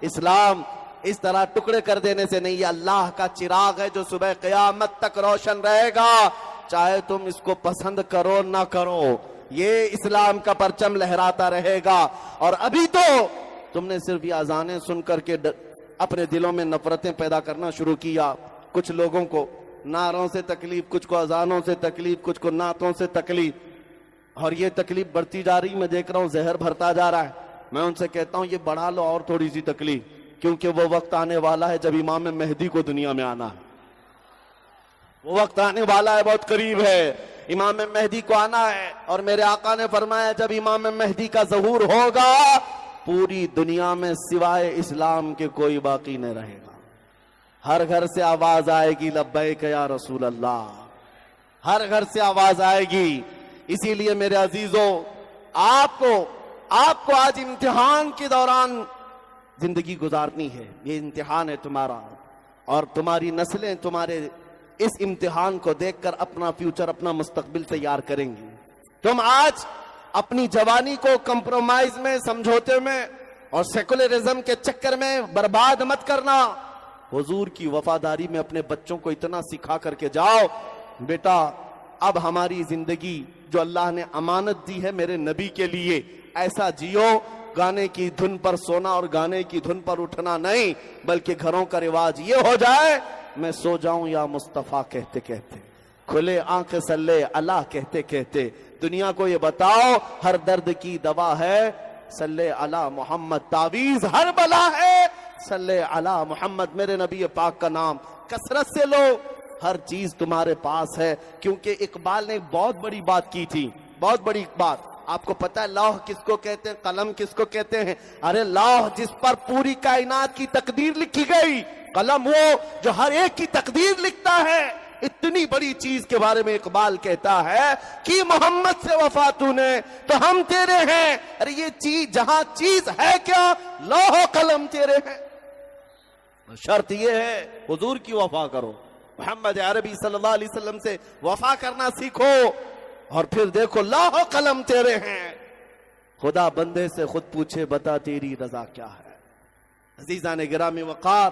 اسلام اس طرح ٹکڑے کر دینے سے نہیں, یہ اللہ کا چراغ ہے جو صبح قیامت تک روشن رہے گا, چاہے تم اس کو پسند کرو نہ کرو. یہ اسلام کا پرچم لہراتا رہے گا. اور ابھی تو تم نے صرف یہ اذانیں سن کر کے اپنے دلوں میں نفرتیں پیدا کرنا شروع کیا. کچھ لوگوں کو نعروں سے تکلیف, کچھ کو اذانوں سے تکلیف, کچھ کو نعتوں سے تکلیف, اور یہ تکلیف بڑھتی جا رہی. میں دیکھ رہا ہوں زہر بھرتا جا رہا ہے. میں ان سے کہتا ہوں یہ بڑھا لو اور تھوڑی سی تکلیف, کیونکہ وہ وقت آنے والا ہے جب امام مہدی کو دنیا میں آنا ہے. وہ وقت آنے والا ہے, بہت قریب ہے, امام مہدی کو آنا ہے. اور میرے آقا نے فرمایا جب امام مہدی کا ظہور ہوگا پوری دنیا میں سوائے اسلام کے کوئی باقی نہیں رہے گا. ہر گھر سے آواز آئے گی لبیک یا رسول اللہ, ہر گھر سے آواز آئے گی. اسی لیے میرے عزیزوں آپ کو آج امتحان کے دوران زندگی گزارنی ہے. یہ امتحان ہے تمہارا, اور تمہاری نسلیں تمہارے اس امتحان کو دیکھ کر اپنا فیوچر, اپنا مستقبل تیار کریں گی. تم آج اپنی جوانی کو کمپرومائز میں, سمجھوتے میں اور سیکولرزم کے چکر میں برباد مت کرنا. حضور کی وفاداری میں اپنے بچوں کو اتنا سکھا کر کے جاؤ بیٹا اب ہماری زندگی جو اللہ نے امانت دی ہے میرے نبی کے لیے ایسا جیو, گانے کی دھن پر سونا اور گانے کی دھن پر اٹھنا نہیں, بلکہ گھروں کا رواج یہ ہو جائے میں سو جاؤں یا مصطفیٰ کہتے کہتے, کھلے آنکھ صلی اللہ کہتے کہتے. دنیا کو یہ بتاؤ ہر درد کی دوا ہے صلی اللہ محمد, تعویذ ہر بلا ہے صلی اللہ محمد. میرے نبی پاک کا نام کثرت سے لو, ہر چیز تمہارے پاس ہے. کیونکہ اقبال نے ایک بہت بڑی بات کی تھی, بہت بڑی بات. آپ کو پتا ہے لوح کس کو کہتے ہیں, قلم کس کو کہتے ہیں؟ ارے لوح جس پر پوری کائنات کی تقدیر لکھی گئی, قلم وہ جو ہر ایک کی تقدیر لکھتا ہے. اتنی بڑی چیز کے بارے میں اقبال کہتا ہے کہ محمد سے وفا تو نے تو ہم تیرے ہیں. ارے یہ چیز جہاں چیز ہے کیا, لوح و قلم تیرے ہیں. شرط یہ ہے حضور کی وفا کرو, محمد عربی صلی اللہ علیہ وسلم سے وفا کرنا سیکھو, اور پھر دیکھو لوح و قلم تیرے ہیں. خدا بندے سے خود پوچھے بتا تیری رضا کیا ہے. عزیزان گرامی وقار,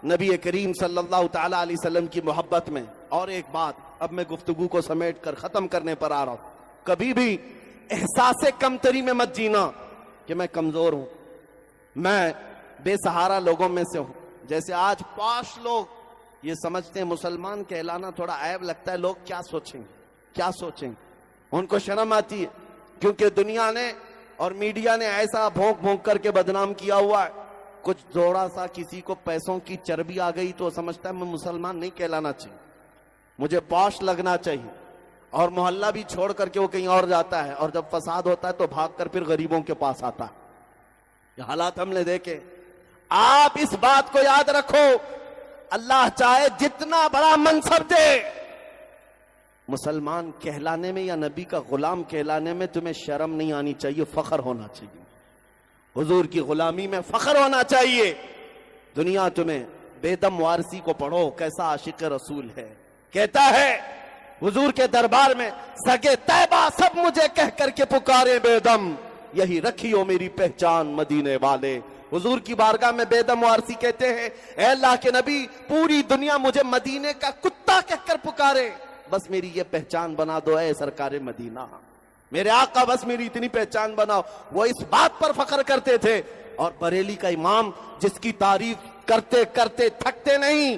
نبی کریم صلی اللہ تعالی علیہ وسلم کی محبت میں اور ایک بات, اب میں گفتگو کو سمیٹ کر ختم کرنے پر آ رہا ہوں. کبھی بھی احساس کمتری میں مت جینا کہ میں کمزور ہوں, میں بے سہارا لوگوں میں سے ہوں. جیسے آج پاش لوگ یہ سمجھتے ہیں مسلمان کہلانا تھوڑا عیب لگتا ہے, لوگ کیا سوچیں کیا سوچیں, ان کو شرم آتی ہے کیونکہ دنیا نے اور میڈیا نے ایسا بھونک بھونک کر کے بدنام کیا ہوا ہے. کچھ تھوڑا سا کسی کو پیسوں کی چربی آ گئی تو سمجھتا ہے میں مسلمان نہیں کہلانا چاہیے, مجھے پاش لگنا چاہیے, اور محلہ بھی چھوڑ کر کے وہ کہیں اور جاتا ہے, اور جب فساد ہوتا ہے تو بھاگ کر پھر غریبوں کے پاس آتا ہے. یہ حالات ہم نے دیکھے. آپ اس بات کو یاد رکھو, اللہ چاہے جتنا بڑا منصب دے, مسلمان کہلانے میں یا نبی کا غلام کہلانے میں تمہیں شرم نہیں آنی چاہیے, فخر ہونا چاہیے. حضور کی غلامی میں فخر ہونا چاہیے. دنیا تمہیں بے دم وارسی کو پڑھو کیسا عاشق رسول ہے, کہتا ہے حضور کے دربار میں سگے طیبہ سب مجھے کہہ کر کے پکارے بے دم, یہی رکھیو میری پہچان مدینے والے. حضور کی بارگاہ میں بے دم وارسی کہتے ہیں اے اللہ کے نبی پوری دنیا مجھے مدینے کا کتا کہہ کر پکارے, بس میری یہ پہچان بنا دو اے سرکار مدینہ, میرے آقا بس میری اتنی پہچان بناؤ. وہ اس بات پر فخر کرتے تھے. اور بریلی کا امام جس کی تعریف کرتے کرتے تھکتے نہیں,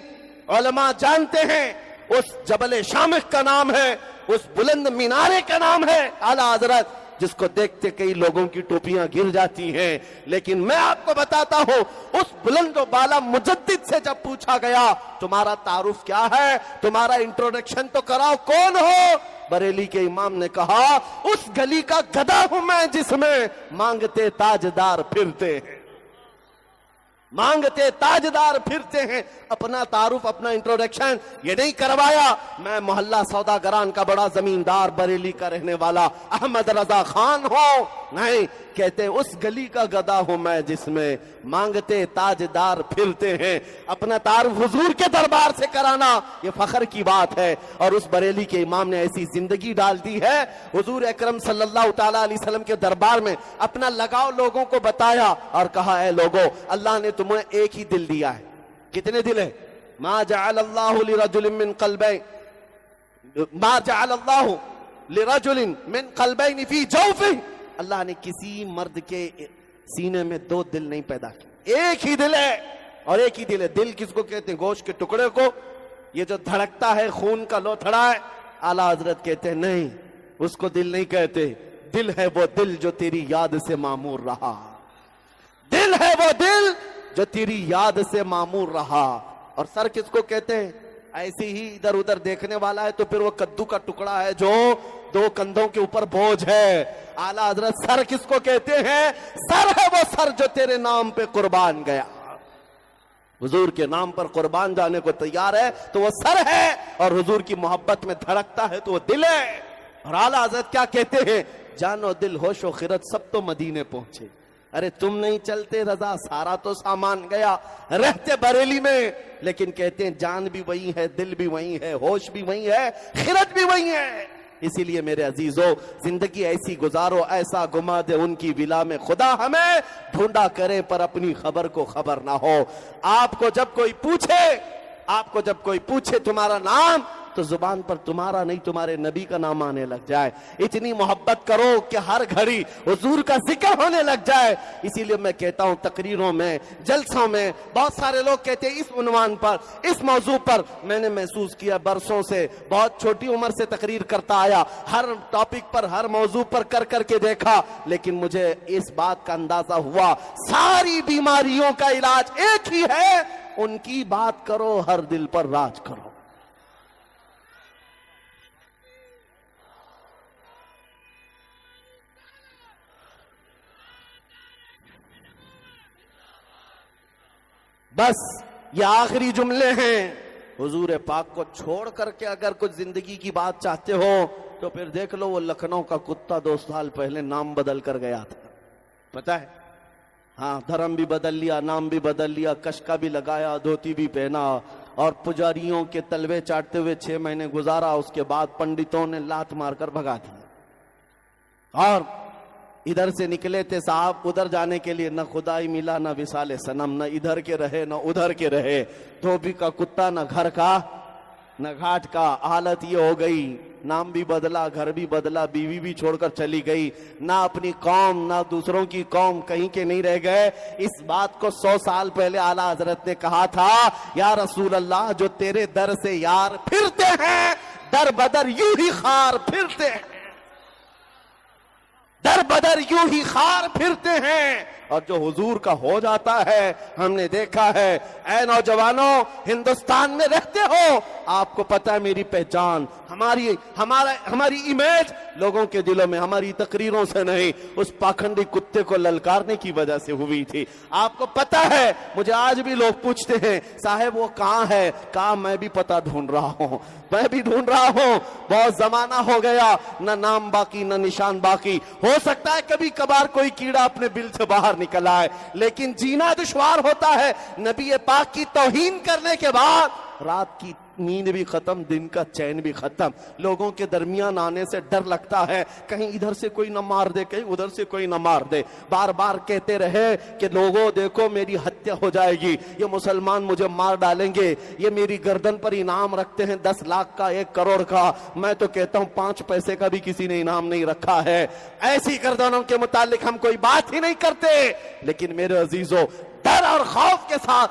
علماء جانتے ہیں اس جبل شامخ کا نام ہے، اس بلند مینارے کا نام ہے اعلیٰ حضرت، جس کو دیکھتے کئی لوگوں کی ٹوپیاں گر جاتی ہیں. لیکن میں آپ کو بتاتا ہوں اس بلند و بالا مجدد سے جب پوچھا گیا تمہارا تعارف کیا ہے، تمہارا انٹروڈکشن تو کراؤ، کون ہو؟ بریلی کے امام نے کہا اس گلی کا گدھا ہوں میں جس میں مانگتے تاجدار پھرتے ہیں، مانگتے تاجدار پھرتے ہیں. اپنا تعارف، اپنا انٹروڈکشن یہ نہیں کروایا. میں محلہ سوداگران کا بڑا زمیندار بریلی کا رہنے والا احمد رضا خان ہوں. نہیں، کہتے ہیں اس گلی کا گدھا ہوں میں جس میں مانگتے تاجدار پھرتے ہیں. اپنا تعارف حضور کے دربار سے کرانا یہ فخر کی بات ہے. اور اس بریلی کے امام نے ایسی زندگی ڈال دی ہے، حضور اکرم صلی اللہ تعالی علیہ وسلم کے دربار میں اپنا لگاؤ لوگوں کو بتایا اور کہا اے لوگوں، اللہ نے تمہیں ایک ہی دل دیا ہے. کتنے دل ہیں؟ ما جعل اللہ لرجل من قلبین، ما جعل اللہ لرجل من قلبین فی جوفہ. اللہ نے کسی مرد کے سینے میں دو دل نہیں پیدا کیے، ایک ہی دل ہے. اور ایک ہی دل ہے. دل کس کو کہتے ہیں؟ گوشت کے ٹکڑے کو، یہ جو دھڑکتا ہے خون کا لوتھڑا ہے. اعلیٰ حضرت کہتے ہیں نہیں، اس کو دل نہیں کہتے. دل ہے وہ دل جو تیری یاد سے معمور رہا، دل ہے وہ دل جو تیری یاد سے معمور رہا. اور سر کس کو کہتے ہیں؟ ایسی ہی ادھر ادھر دیکھنے والا ہے تو پھر وہ کدو کا ٹکڑا ہے جو دو کندھوں کے اوپر بوجھ ہے. اعلیٰ حضرت سر کس کو کہتے ہیں؟ سر ہے وہ سر جو تیرے نام پہ قربان گیا، حضور کے نام پر قربان جانے کو تیار ہے تو وہ سر ہے. اور حضور کی محبت میں دھڑکتا ہے تو وہ دل ہے. اور اعلیٰ حضرت کیا کہتے ہیں؟ جان و دل ہوش و خرد سب تو مدینے پہنچے. ارے تم نہیں چلتے رضا، سارا تو سامان گیا، رہتے بریلی میں. لیکن کہتے ہیں جان بھی وہی ہے، دل بھی وہی ہے، ہوش بھی وہی ہے، خرد بھی وہی ہے. اسی لیے میرے عزیزو، زندگی ایسی گزارو ایسا گما دے ان کی ولا میں خدا ہمیں ڈھونڈا کرے پر اپنی خبر کو خبر نہ ہو. آپ کو جب کوئی پوچھے تمہارا نام تو زبان پر تمہارا نہیں تمہارے نبی کا نام آنے لگ جائے. اتنی محبت کرو کہ ہر گھڑی حضور کا ذکر ہونے لگ جائے. اسی لیے میں کہتا ہوں تقریروں میں، جلسوں میں بہت سارے لوگ کہتے ہیں اس عنوان پر، اس موضوع پر. میں نے محسوس کیا برسوں سے، بہت چھوٹی عمر سے تقریر کرتا آیا، ہر ٹاپک پر ہر موضوع پر کر کے دیکھا. لیکن مجھے اس بات کا اندازہ ہوا ساری بیماریوں کا علاج ایک ہی ہے، ان کی بات کرو، ہر دل پر راج کرو. بس یہ آخری جملے ہیں. حضور پاک کو چھوڑ کر کے اگر کچھ زندگی کی بات چاہتے ہو تو پھر دیکھ لو وہ لکھنؤ کا کتا 2 سال پہلے نام بدل کر گیا تھا، پتا ہے؟ ہاں، دھرم بھی بدل لیا، نام بھی بدل لیا، کشکا بھی لگایا، دھوتی بھی پہنا، اور پجاریوں کے تلوے چاٹتے ہوئے 6 مہینے گزارا. اس کے بعد پنڈتوں نے لات مار کر بھگا دیا. اور ادھر سے نکلے تھے صاحب ادھر جانے کے لیے، نہ خدائی ملا، نہ وصال صنم، نہ ادھر کے رہے نہ ادھر کے رہے. دھوبی کا کتا، نہ گھر کا نہ گھاٹ کا. حالت یہ ہو گئی، نام بھی بدلا، گھر بھی بدلا، بیوی بھی چھوڑ کر چلی گئی. نہ اپنی قوم نہ دوسروں کی قوم کہیں کے نہیں رہ گئے. اس بات کو 100 سال پہلے اعلیٰ حضرت نے کہا تھا، یا رسول اللہ جو تیرے در سے یار پھرتے ہیں در بدر یوں ہی خار پھرتے ہیں، در بدر یوں ہی خار پھرتے ہیں. اور جو حضور کا ہو جاتا ہے ہم نے دیکھا ہے. اے نوجوانوں، ہندوستان میں رہتے ہو، آپ کو پتا ہے میری پہچان، ہماری امیج لوگوں کے دلوں میں ہماری تقریروں سے نہیں، اس پاکھنڈی کتے کو للکارنے کی وجہ سے ہوئی تھی. آپ کو پتا ہے مجھے آج بھی لوگ پوچھتے ہیں صاحب وہ کہاں ہے؟ کہا میں بھی پتا ڈھونڈ رہا ہوں، میں بھی ڈھونڈ رہا ہوں. بہت زمانہ ہو گیا، نہ نام باقی نہ نشان باقی. ہو سکتا ہے کبھی کبھار کوئی کیڑا اپنے بل سے باہر نکل آئے، لیکن جینا دشوار ہوتا ہے. نبی پاک کی توہین کرنے کے بعد رات کی نیند بھی ختم، دن کا چین بھی ختم. لوگوں کے درمیان آنے سے ڈر لگتا ہے کہیں ادھر سے کوئی نہ مار دے، کہیں ادھر سے کوئی نہ مار دے. بار بار کہتے رہے کہ لوگوں دیکھو میری ہتیا ہو جائے گی، یہ مسلمان مجھے مار ڈالیں گے، یہ میری گردن پر انعام رکھتے ہیں 10 لاکھ کا 1 کروڑ کا. میں تو کہتا ہوں 5 پیسے کا بھی کسی نے انعام نہیں رکھا ہے. ایسی گردنوں کے متعلق ہم کوئی بات ہی نہیں کرتے. لیکن میرے عزیزو، ڈر اور خوف کے ساتھ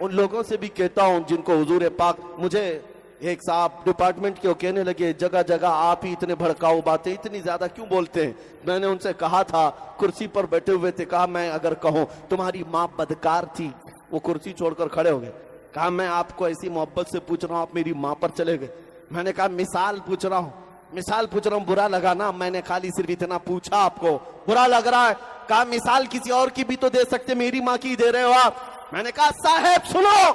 ان لوگوں سے بھی کہتا ہوں جن کو حضور پاک، مجھے ایک صاحب ڈپارٹمنٹ کے وہ کہنے لگے جگہ جگہ آپ ہی اتنے بھڑکاؤ باتیں اتنی زیادہ کیوں بولتے ہیں؟ میں نے ان سے کہا تھا، کرسی پر بیٹھے ہوئے تھے، کہا میں اگر کہوں تمہاری ماں بدکار تھی، وہ کرسی چھوڑ کر کھڑے ہو گئے، کہا میں آپ کو ایسی محبت سے پوچھ رہا ہوں آپ میری ماں پر چلے گئے۔ میں نے کہا مثال پوچھ رہا ہوں، برا لگا نا؟ میں نے خالی صرف اتنا پوچھا، آپ کو برا لگ رہا ہے؟ کہا مثال کسی اور کی بھی تو دے سکتے، میری ماں کی دے رہے ہو آپ۔ میں نے کہا صاحب سنو،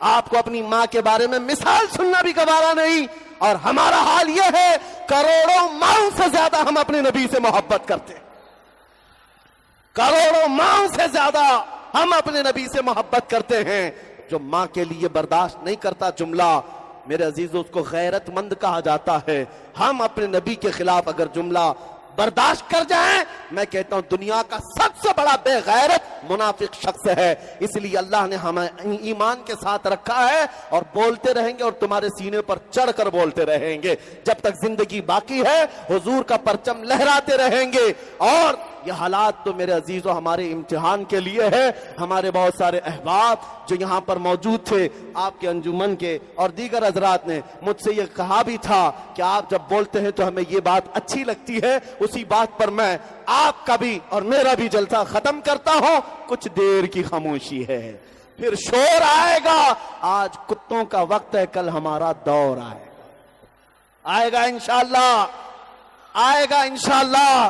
آپ کو اپنی ماں کے بارے میں مثال سننا بھی گوارا نہیں، اور ہمارا حال یہ ہے کروڑوں ماؤں سے زیادہ ہم اپنے نبی سے محبت کرتے ہیں، کروڑوں ماؤں سے زیادہ ہم اپنے نبی سے محبت کرتے ہیں۔ جو ماں کے لیے برداشت نہیں کرتا جملہ، میرے عزیزوں اس کو غیرت مند کہا جاتا ہے۔ ہم اپنے نبی کے خلاف اگر جملہ برداشت کر جائیں، میں کہتا ہوں دنیا کا سب سے بڑا بے غیرت منافق شخص ہے۔ اس لیے اللہ نے ہمیں ایمان کے ساتھ رکھا ہے، اور بولتے رہیں گے اور تمہارے سینے پر چڑھ کر بولتے رہیں گے جب تک زندگی باقی ہے، حضور کا پرچم لہراتے رہیں گے۔ اور یہ حالات تو میرے عزیزوں ہمارے امتحان کے لیے ہے۔ ہمارے بہت سارے احباب جو یہاں پر موجود تھے، آپ کے انجمن کے اور دیگر حضرات نے مجھ سے یہ کہا بھی تھا کہ آپ جب بولتے ہیں تو ہمیں یہ بات اچھی لگتی ہے، اسی بات پر میں آپ کا بھی اور میرا بھی جلسہ ختم کرتا ہوں۔ کچھ دیر کی خاموشی ہے، پھر شور آئے گا۔ آج کتوں کا وقت ہے، کل ہمارا دور آئے گا انشاءاللہ، آئے گا انشاءاللہ،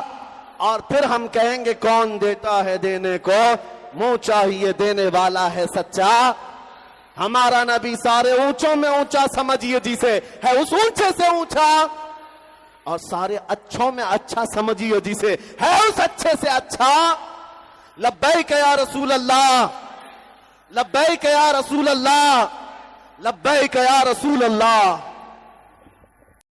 اور پھر ہم کہیں گے کون دیتا ہے دینے کو، منہ چاہیے دینے والا ہے سچا۔ ہمارا نبی سارے اونچوں میں اونچا سمجھیے جسے، ہے اس اونچے سے اونچا، اور سارے اچھوں میں اچھا سمجھیے جسے، ہے اس اچھے سے اچھا۔ لبیک یا رسول اللہ، لبیک یا رسول اللہ، لبیک یا رسول اللہ۔